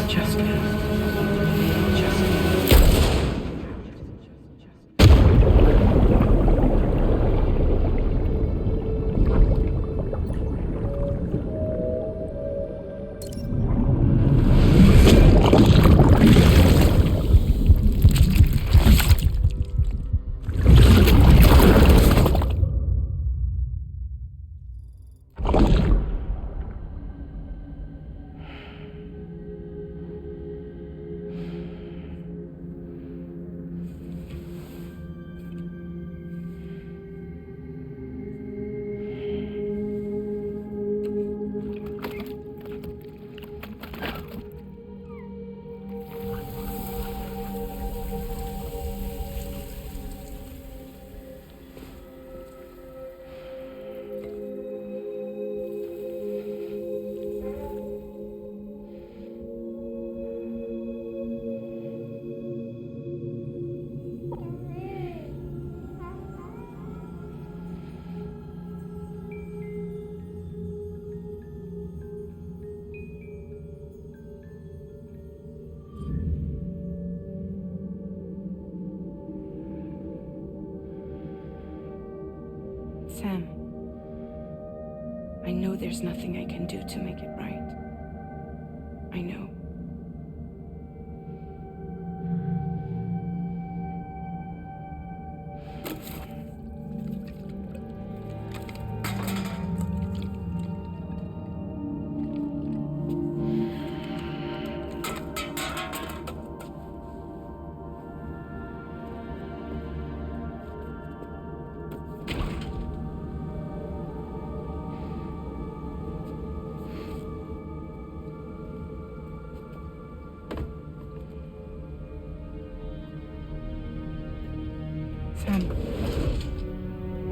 Speaker 10: Just now. Sam, I know there's nothing I can do to make it right. I know. Sam,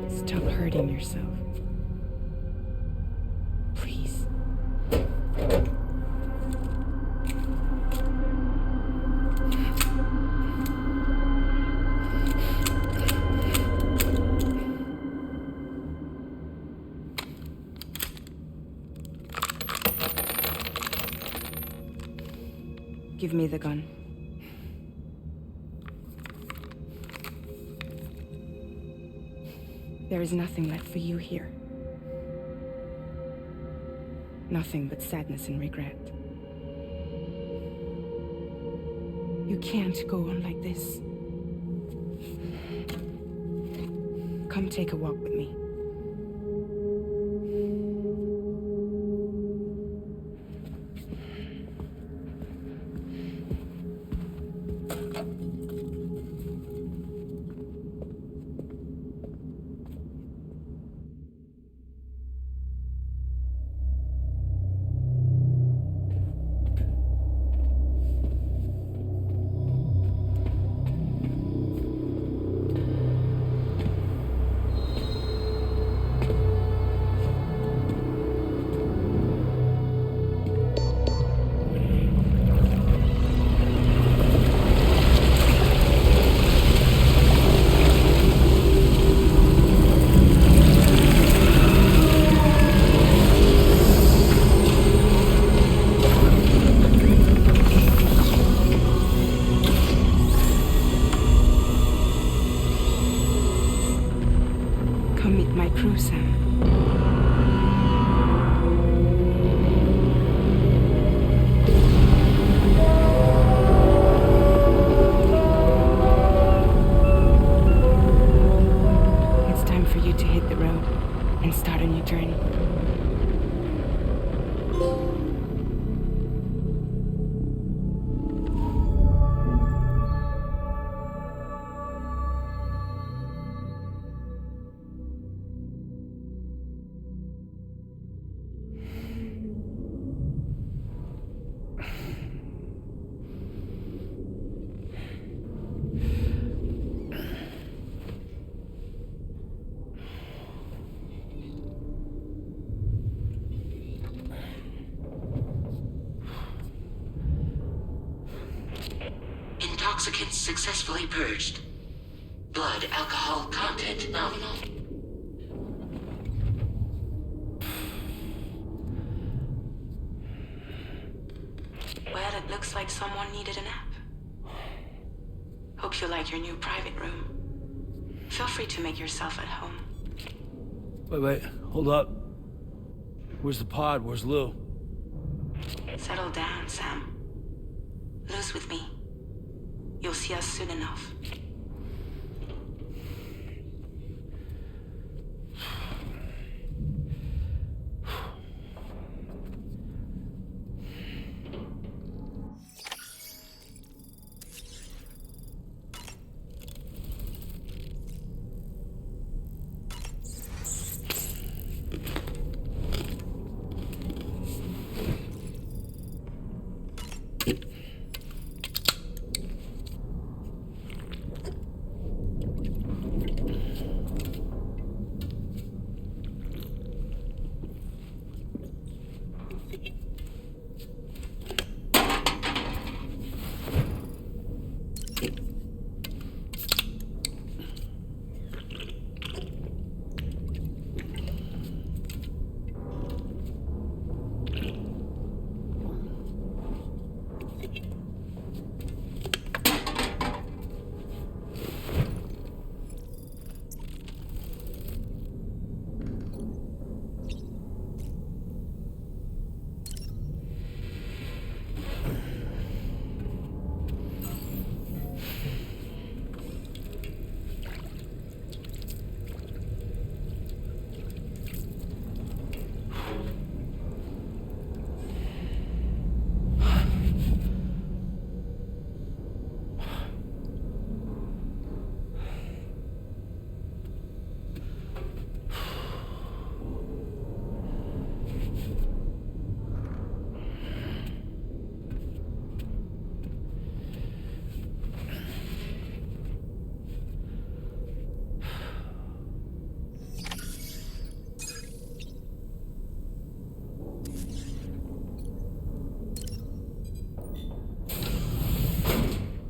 Speaker 10: stop hurting yourself. Please. Give me the gun. There is nothing left for you here. Nothing but sadness and regret. You can't go on like this. Come take a walk with me. Come meet my crew, Sam. It's time for you to hit the road and start a new journey.
Speaker 11: Intoxicants successfully purged. Blood alcohol content nominal.
Speaker 9: Well, it looks like someone needed a nap. Hope you like your new private room. Feel free to make yourself at home.
Speaker 5: Wait, hold up. Where's the pod? Where's Lou?
Speaker 9: Settle down, Sam. Lou's with me. You'll see us soon enough.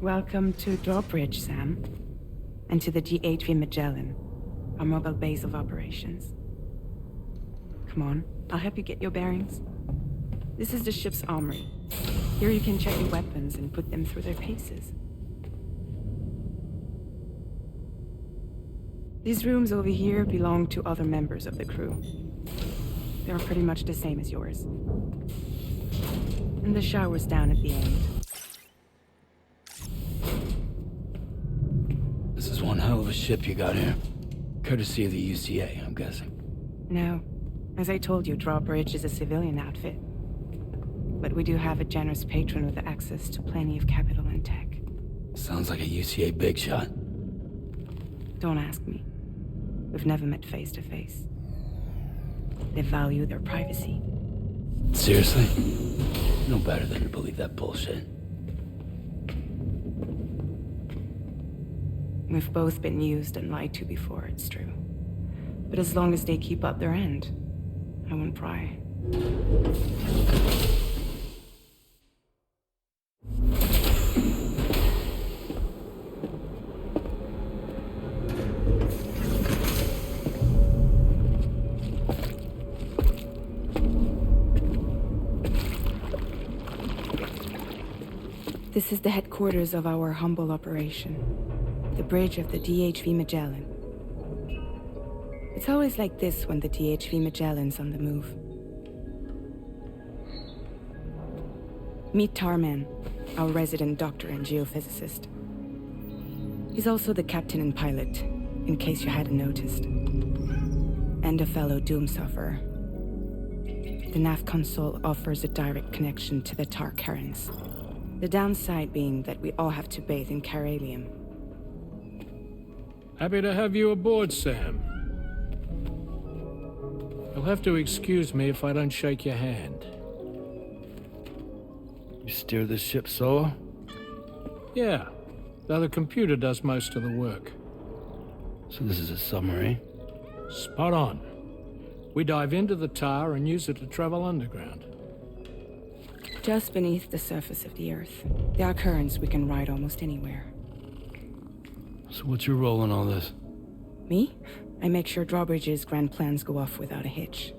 Speaker 10: Welcome to Drawbridge, Sam. And to the GHV Magellan, our mobile base of operations. Come on, I'll help you get your bearings. This is the ship's armory. Here you can check your weapons and put them through their paces. These rooms over here belong to other members of the crew. They're pretty much the same as yours. And the shower's down at the end.
Speaker 2: This is one hell of a ship you got here. Courtesy of the UCA, I'm guessing.
Speaker 10: No. As I told you, Drawbridge is a civilian outfit. But we do have a generous patron with access to plenty of capital and tech.
Speaker 2: Sounds like a UCA big shot.
Speaker 10: Don't ask me. We've never met face to face. They value their privacy.
Speaker 2: Seriously? No better than to believe that bullshit.
Speaker 10: We've both been used and lied to before, it's true. But as long as they keep up their end, I won't pry. This is the headquarters of our humble operation. The bridge of the DHV Magellan. It's always like this when the DHV Magellan's on the move. Meet Tarman, our resident doctor and geophysicist. He's also the captain and pilot, in case you hadn't noticed. And a fellow doom sufferer. The nav console offers a direct connection to the tar currents. The downside being that we all have to bathe in caralium.
Speaker 12: Happy to have you aboard, Sam. You'll have to excuse me if I don't shake your hand.
Speaker 5: You steer this ship solo?
Speaker 12: Yeah, though the computer does most of the work.
Speaker 5: So this is a submarine?
Speaker 12: Spot on. We dive into the tar and use it to travel underground.
Speaker 10: Just beneath the surface of the Earth, there are currents we can ride almost anywhere.
Speaker 5: So what's your role in all this?
Speaker 10: Me? I make sure Drawbridge's grand plans go off without a hitch.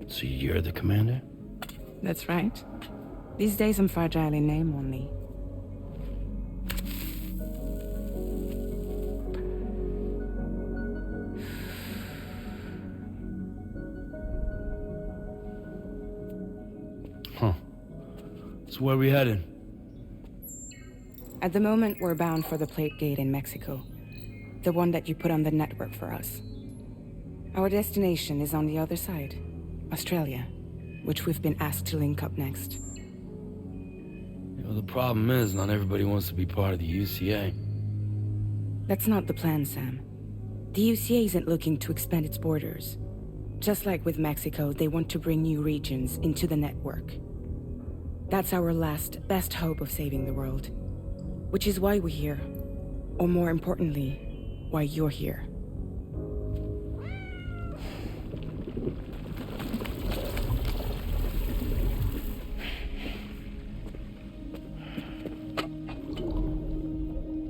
Speaker 5: So you're the commander?
Speaker 10: That's right. These days I'm fragile in name only.
Speaker 5: Huh. So where are we headed?
Speaker 10: At the moment, we're bound for the plate gate in Mexico. The one that you put on the network for us. Our destination is on the other side, Australia, which we've been asked to link up next.
Speaker 5: You know, the problem is not everybody wants to be part of the UCA.
Speaker 10: That's not the plan, Sam. The UCA isn't looking to expand its borders. Just like with Mexico, they want to bring new regions into the network. That's our last, best hope of saving the world. Which is why we're here. Or more importantly, why you're here.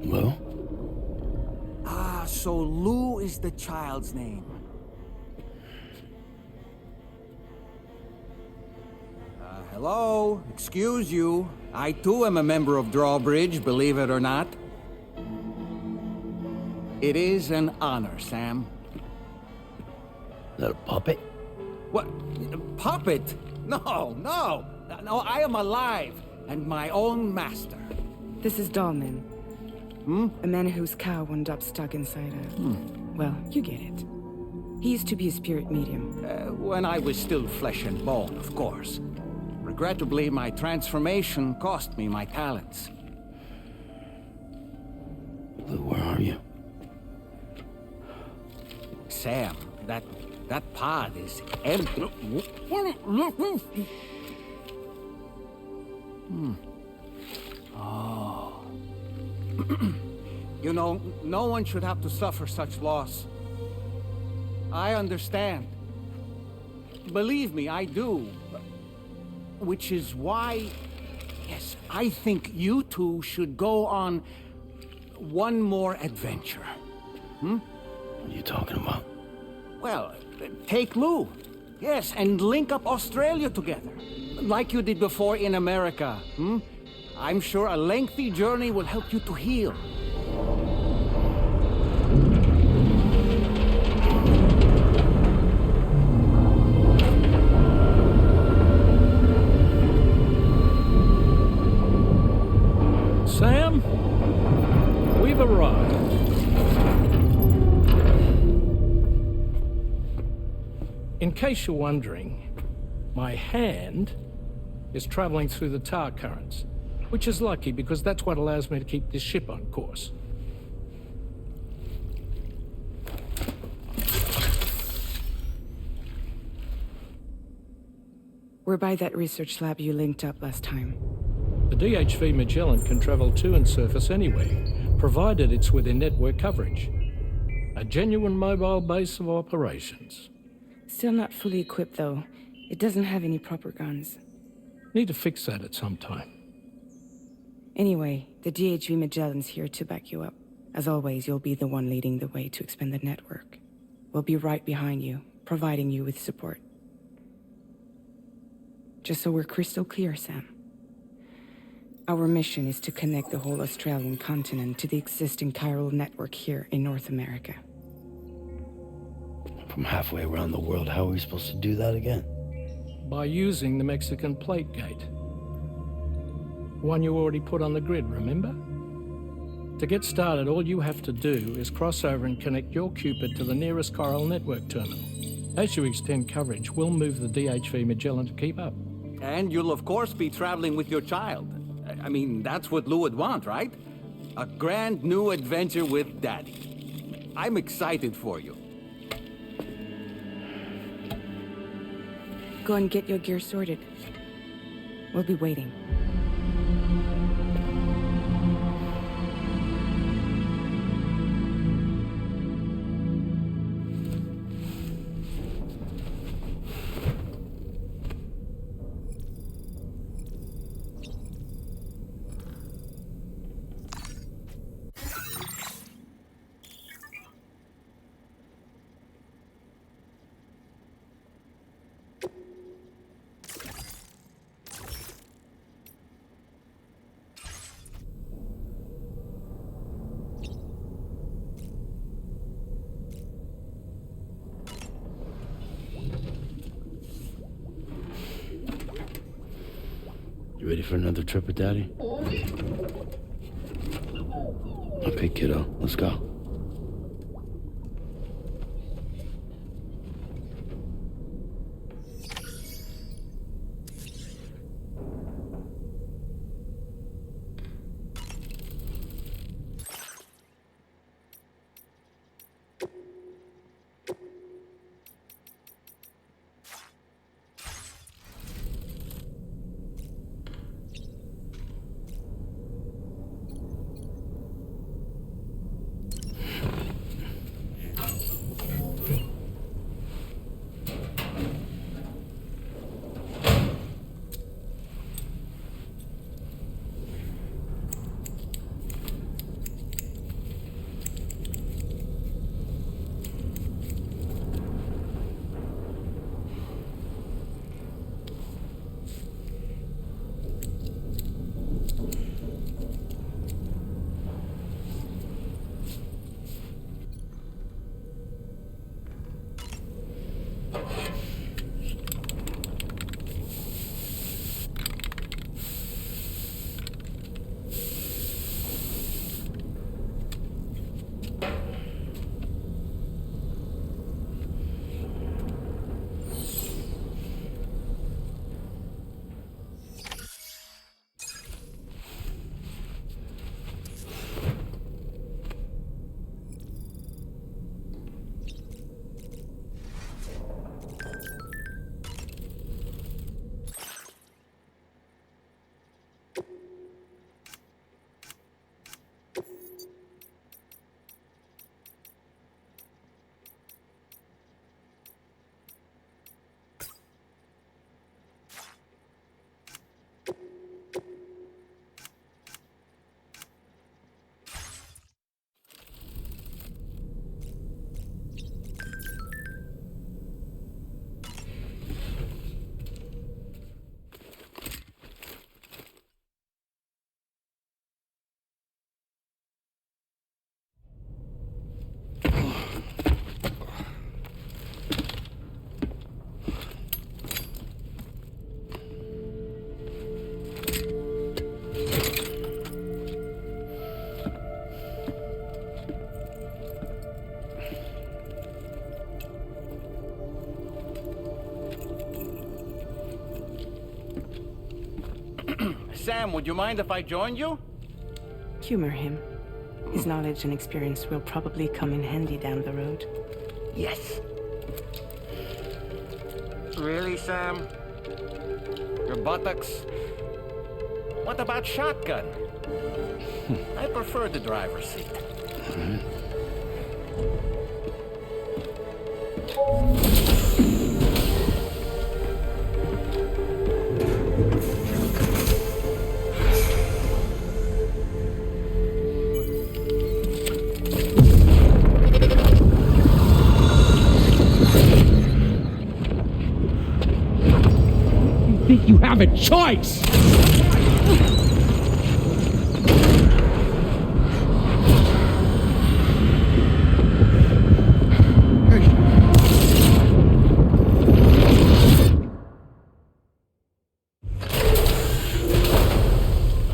Speaker 5: Lou?
Speaker 13: Ah, so Lou is the child's name. Hello? Excuse you. I too am a member of Drawbridge, believe it or not. It is an honor, Sam.
Speaker 5: Is that a puppet?
Speaker 13: What? Puppet? No, no. No, I am alive and my own master.
Speaker 10: This is Dahlman. A man whose cow wound up stuck inside a... Well, you get it. He used to be a spirit medium.
Speaker 13: When I was still flesh and bone, of course. Regrettably, my transformation cost me my talents.
Speaker 5: Lou, where are you?
Speaker 13: Sam, that pod is empty. Oh. You know, no one should have to suffer such loss. I understand. Believe me, I do. Which is why Yes, I think you two should go on one more adventure.
Speaker 5: What are you talking about?
Speaker 13: Well, take Lou. Yes, and link up Australia together. Like you did before in America. I'm sure a lengthy journey will help you to heal.
Speaker 12: Sam, we've arrived. In case you're wondering, my hand is traveling through the tar currents, which is lucky because that's what allows me to keep this ship on course.
Speaker 10: We're by that research lab you linked up last time.
Speaker 12: The DHV Magellan can travel to and surface anywhere, provided it's within network coverage. A genuine mobile base of operations.
Speaker 10: Still not fully equipped, though. It doesn't have any proper guns.
Speaker 12: Need to fix that at some time.
Speaker 10: Anyway, the DHV Magellan's here to back you up. As always, you'll be the one leading the way to expand the network. We'll be right behind you, providing you with support. Just so we're crystal clear, Sam. Our mission is to connect the whole Australian continent to the existing chiral network here in North America.
Speaker 5: From halfway around the world, how are we supposed to do that again?
Speaker 12: By using the Mexican plate gate. One you already put on the grid, remember? To get started, all you have to do is cross over and connect your Cupid to the nearest chiral network terminal. As you extend coverage, we'll move the DHV Magellan to keep up.
Speaker 13: And you'll of course be traveling with your child. I mean, that's what Lou would want, right? A grand new adventure with Daddy. I'm excited for you.
Speaker 10: Go and get your gear sorted. We'll be waiting.
Speaker 5: You ready for another trip with Daddy? Okay, kiddo, let's go.
Speaker 13: Sam, would you mind if I joined you?
Speaker 10: Humor him. His knowledge and experience will probably come in handy down the road.
Speaker 13: Yes. Really, Sam? Your buttocks? What about shotgun? I prefer the driver's seat.
Speaker 12: You think you have a choice?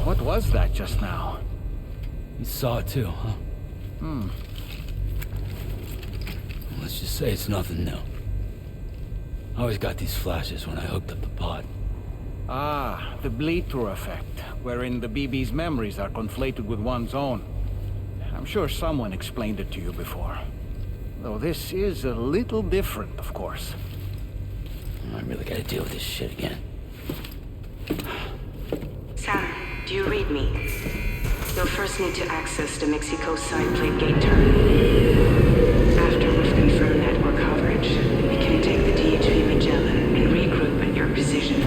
Speaker 13: What was that just now?
Speaker 5: You saw it too, huh? Let's just say it's nothing new. I always got these flashes when I hooked up the pod.
Speaker 13: Ah, the bleed-through effect, wherein the BB's memories are conflated with one's own. I'm sure someone explained it to you before. Though this is a little different, of course.
Speaker 5: I really gotta deal with this shit again.
Speaker 9: Sam, do you read me? You'll first need to access the Mexico side plate gate terminal. After we've confirmed network coverage, we can take the DHV Magellan and regroup at your position.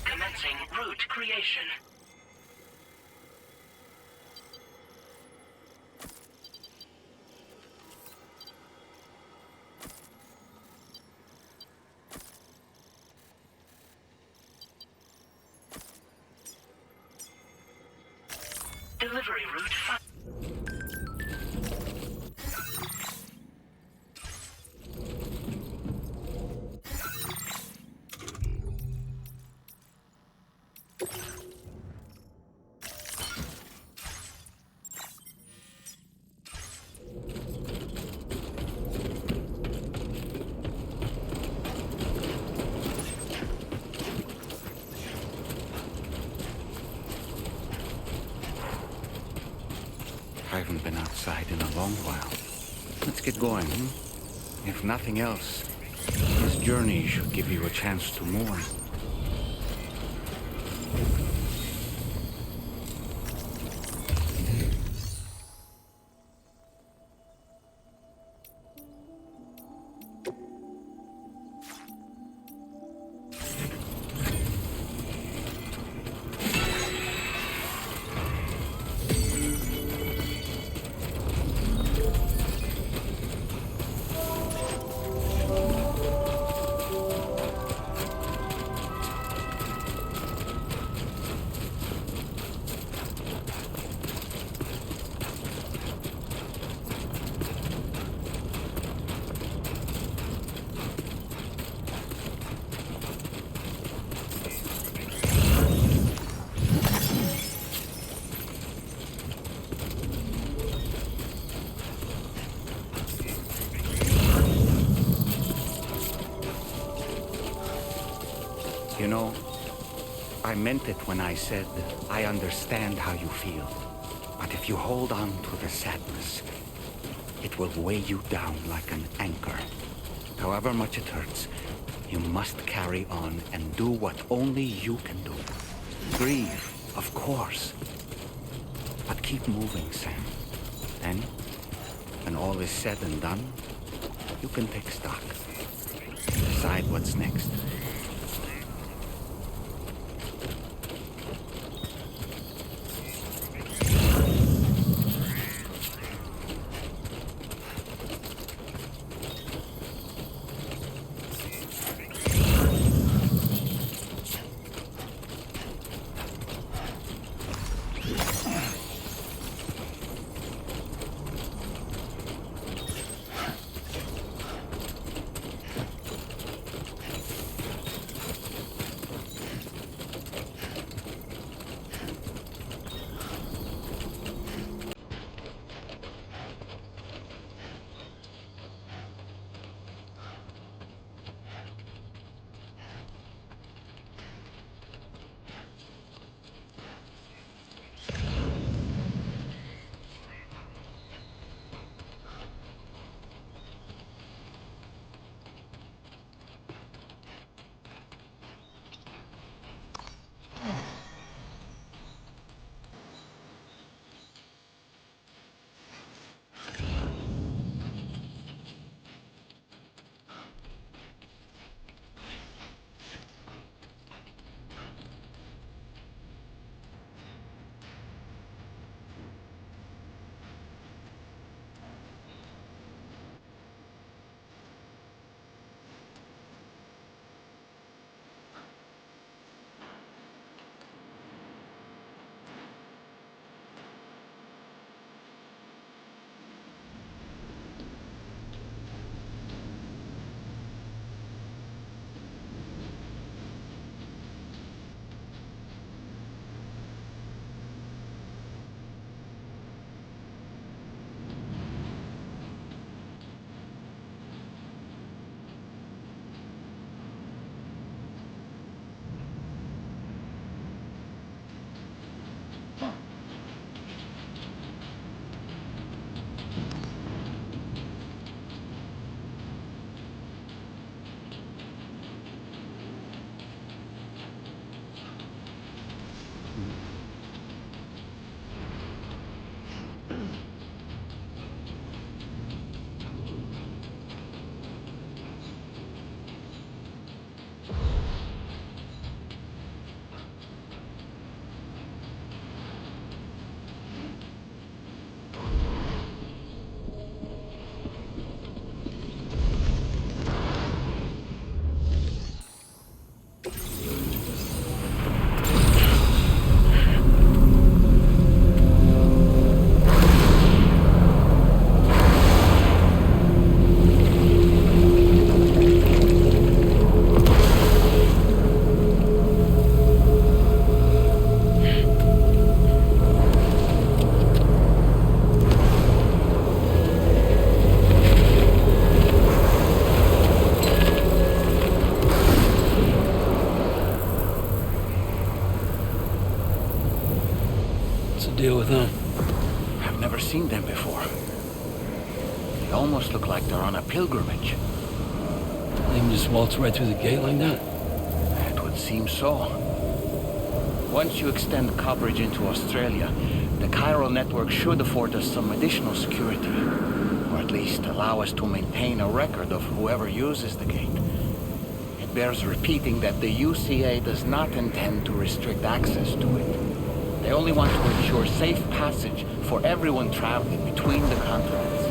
Speaker 11: Commencing route creation. Delivery route.
Speaker 8: I haven't been outside in a long while. Let's get going, If nothing else, this journey should give you a chance to mourn.
Speaker 13: I meant it when I said I understand how you feel. But if you hold on to the sadness, it will weigh you down like an anchor. However much it hurts, you must carry on and do what only you can do. Grieve, of course. But keep moving, Sam. Then, when all is said and done, you can take stock. Decide what's next.
Speaker 5: Deal with them.
Speaker 13: I've never seen them before. They almost look like they're on a pilgrimage.
Speaker 5: They can just waltz right through the gate like that?
Speaker 13: It would seem so. Once you extend coverage into Australia, the chiral network should afford us some additional security. Or at least allow us to maintain a record of whoever uses the gate. It bears repeating that the UCA does not intend to restrict access to it. They only want to ensure safe passage for everyone traveling between the continents.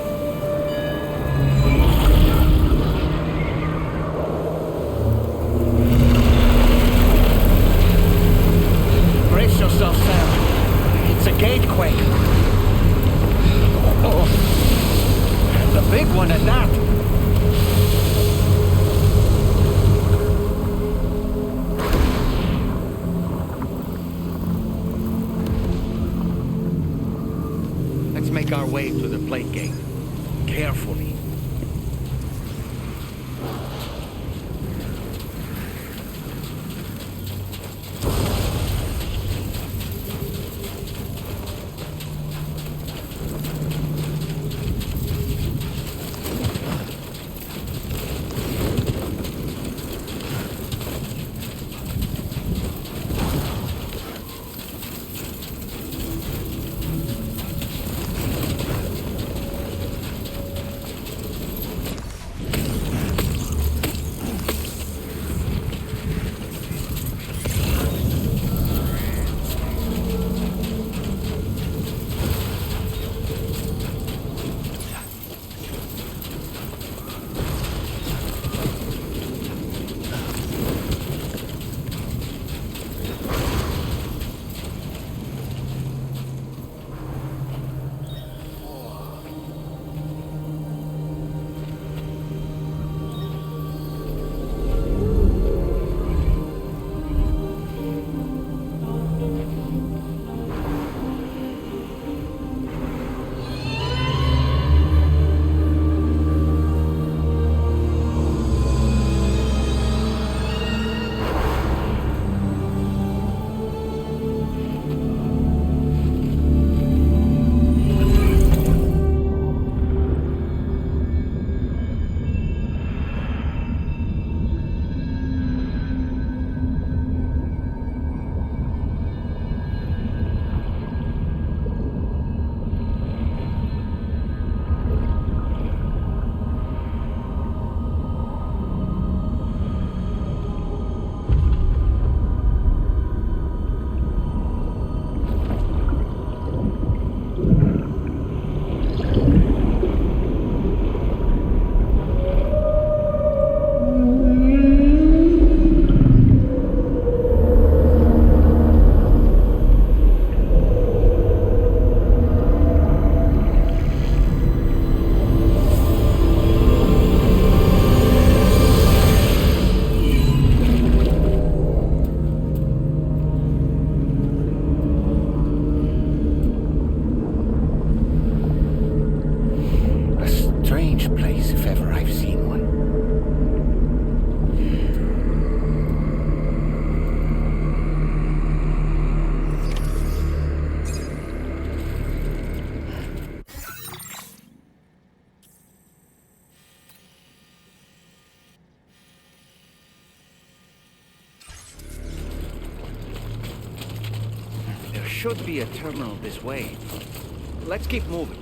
Speaker 13: Brace yourself, Sam. It's a gatequake. Oh, and a big one at that. Make our way to the plate gate. Carefully. should be a terminal this way. Let's keep moving.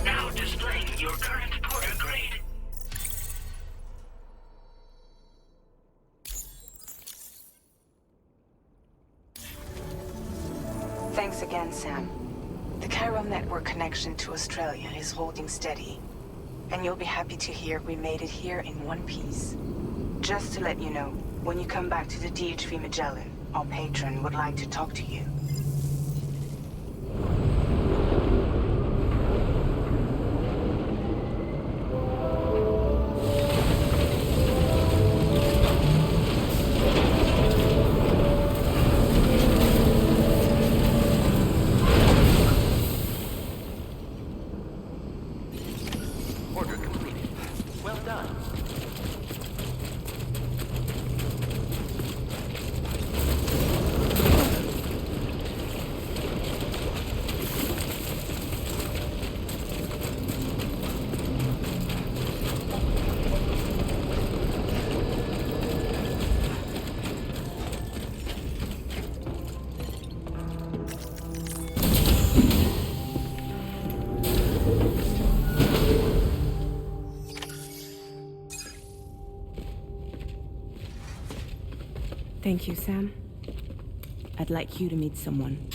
Speaker 11: Now displaying your current porter grade.
Speaker 9: Thanks again, Sam. The chiral network connection to Australia is holding steady. And you'll be happy to hear we made it here in one piece. Just to let you know, when you come back to the DHV Magellan, our patron would like to talk to you.
Speaker 3: Order completed. Well done.
Speaker 10: Thank you, Sam. I'd like you to meet someone.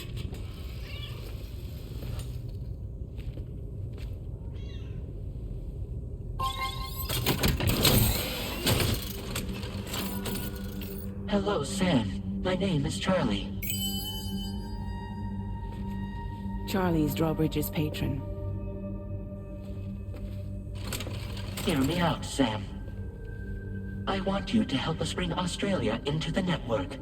Speaker 4: Hello, Sam. My name is Charlie.
Speaker 10: Charlie's Drawbridge's patron.
Speaker 4: Hear me out, Sam. I want you to help us bring Australia into the network.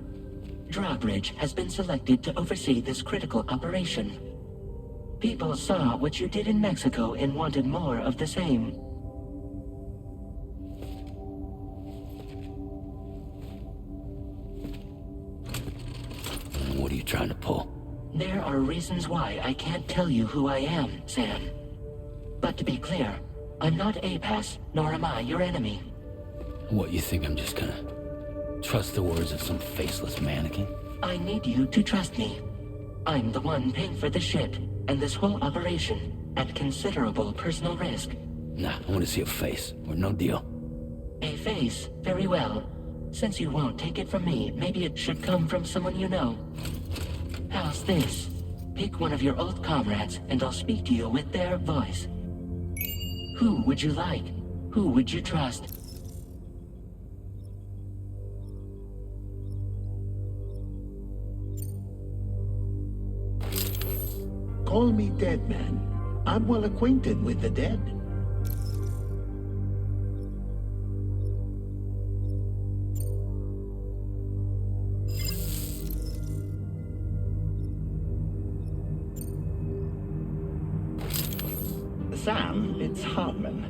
Speaker 4: Drawbridge has been selected to oversee this critical operation. People saw what you did in Mexico and wanted more of the same.
Speaker 5: What are you trying to pull?
Speaker 4: There are reasons why I can't tell you who I am, Sam. But to be clear, I'm not APAS, nor am I your enemy.
Speaker 5: What, you think I'm just gonna trust the words of some faceless mannequin?
Speaker 4: I need you to trust me. I'm the one paying for the shit and this whole operation at considerable personal risk.
Speaker 5: Nah, I want to see a face, or no deal.
Speaker 4: A face? Very well. Since you won't take it from me, maybe it should come from someone you know. How's this? Pick one of your old comrades, and I'll speak to you with their voice. Who would you like? Who would you trust?
Speaker 14: Call me dead, man. I'm well acquainted with the dead.
Speaker 15: Sam, it's Hartman.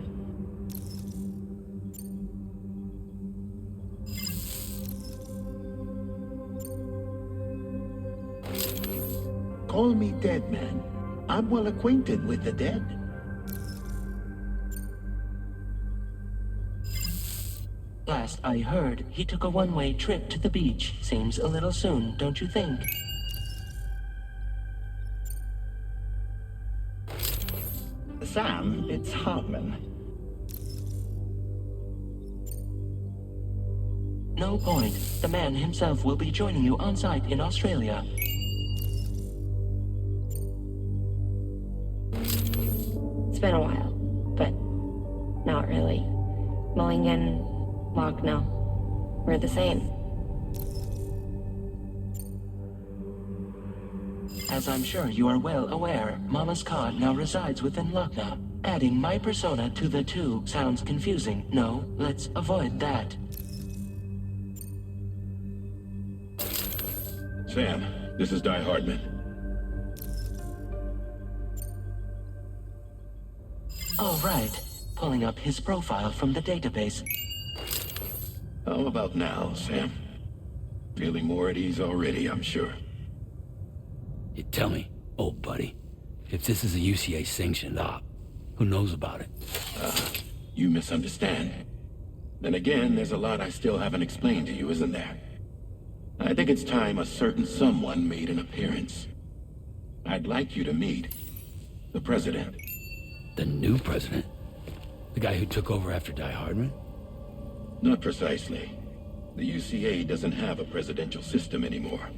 Speaker 14: Call me dead man. I'm well acquainted with the dead.
Speaker 4: Last I heard, he took a one-way trip to the beach. Seems a little soon, don't you think?
Speaker 15: Sam, it's Hartman.
Speaker 4: No point. The man himself will be joining you on site in Australia.
Speaker 16: It's been a while, but not really. Mulligan, Lochno, we're the same.
Speaker 4: As I'm sure you are well aware, Mama's Cod now resides within Lochna. Adding my persona to the two sounds confusing. No, let's avoid that.
Speaker 8: Sam, this is Di Hardman.
Speaker 4: All right. Pulling up his profile from the database.
Speaker 8: How about now, Sam? Feeling more at ease already, I'm sure.
Speaker 5: You tell me, old buddy, if this is a UCA-sanctioned op, who knows about it?
Speaker 8: You misunderstand. Then again, there's a lot I still haven't explained to you, isn't there? I think it's time a certain someone made an appearance. I'd like you to meet the president.
Speaker 5: The new president? The guy who took over after Di Hardman?
Speaker 8: Not precisely. The UCA doesn't have a presidential system anymore.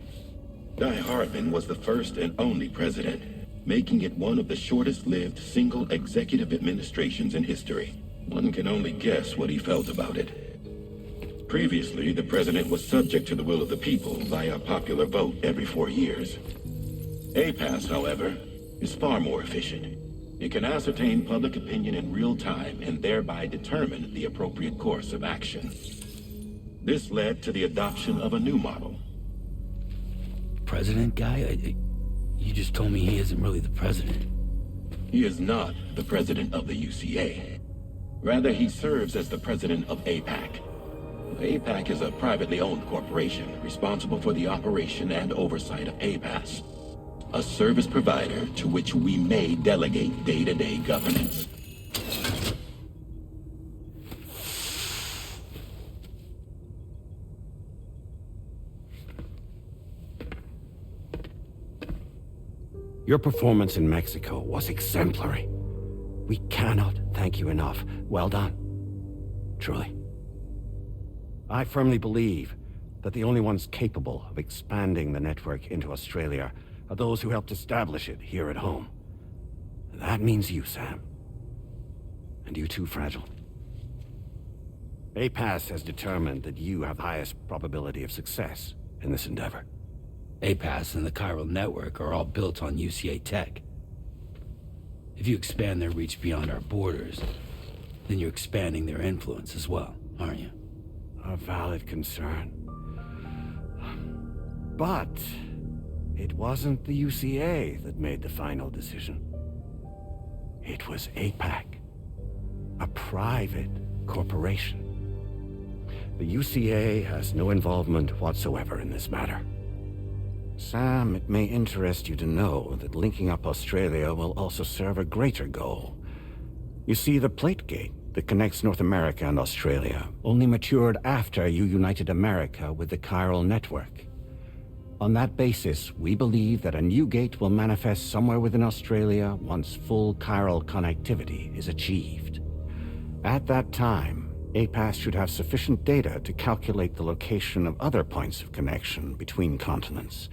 Speaker 8: Di Hardman was the first and only president, making it one of the shortest-lived single executive administrations in history. One can only guess what he felt about it. Previously, the president was subject to the will of the people via a popular vote every 4 years. APAS, however, is far more efficient. It can ascertain public opinion in real time and thereby determine the appropriate course of action. This led to the adoption of a new model.
Speaker 5: President guy? You just told me he isn't really the president.
Speaker 8: He is not the president of the UCA. Rather, he serves as the president of APAC. APAC is a privately owned corporation responsible for the operation and oversight of APAS, a service provider to which we may delegate day-to-day governance.
Speaker 17: Your performance in Mexico was exemplary. We cannot thank you enough. Well done. Truly. I firmly believe that the only ones capable of expanding the network into Australia are those who helped establish it here at home. That means you, Sam. And you too, Fragile. APAS has determined that you have the highest probability of success in this endeavor.
Speaker 5: APAS and the chiral network are all built on UCA tech. If you expand their reach beyond our borders, then you're expanding their influence as well, aren't you?
Speaker 17: A valid concern. But it wasn't the UCA that made the final decision. It was APAC, a private corporation. The UCA has no involvement whatsoever in this matter. Sam, it may interest you to know that linking up Australia will also serve a greater goal. You see, the plate gate that connects North America and Australia only matured after you united America with the chiral network. On that basis, we believe that a new gate will manifest somewhere within Australia once full chiral connectivity is achieved. At that time, APAS should have sufficient data to calculate the location of other points of connection between continents.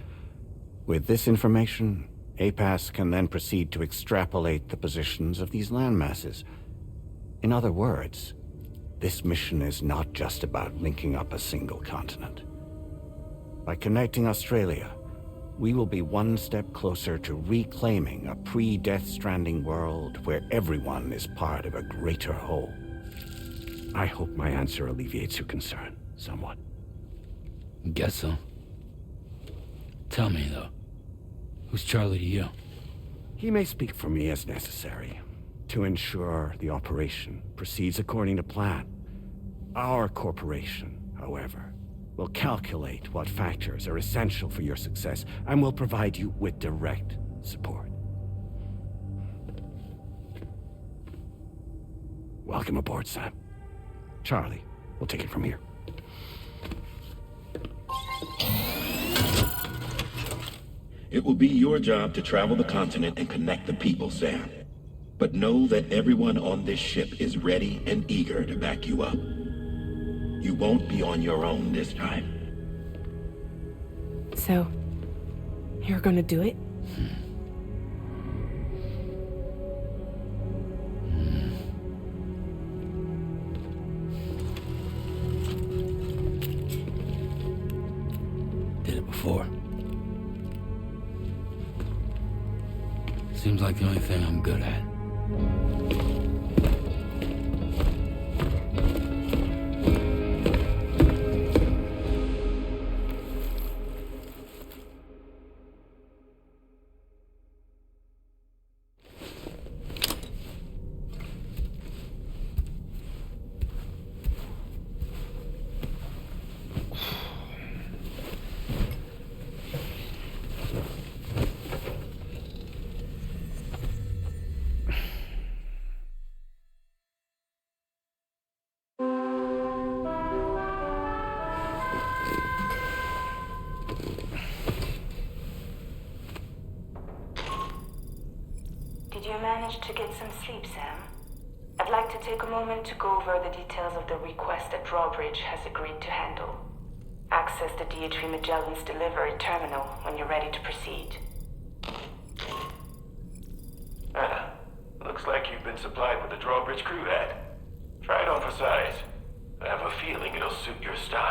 Speaker 17: With this information, APAS can then proceed to extrapolate the positions of these landmasses. In other words, this mission is not just about linking up a single continent. By connecting Australia, we will be one step closer to reclaiming a pre-Death Stranding world where everyone is part of a greater whole. I hope my answer alleviates your concern somewhat.
Speaker 5: Guess so. Tell me, though, who's Charlie to you?
Speaker 17: He may speak for me as necessary to ensure the operation proceeds according to plan. Our corporation, however, We'll calculate what factors are essential for your success, and we'll provide you with direct support. Welcome aboard, Sam. Charlie, we'll take it from here.
Speaker 8: It will be your job to travel the continent and connect the people, Sam. But know that everyone on this ship is ready and eager to back you up. You won't be on your own this time.
Speaker 10: So, you're gonna do it?
Speaker 2: Did it before. Seems like the only thing I'm good at.
Speaker 9: Did you manage to get some sleep, Sam? I'd like to take a moment to go over the details of the request that Drawbridge has agreed to handle. Access the DH3 Magellan's delivery terminal when you're ready to proceed.
Speaker 18: Looks like you've been supplied with a Drawbridge crew head. Try it on for size. I have a feeling it'll suit your style.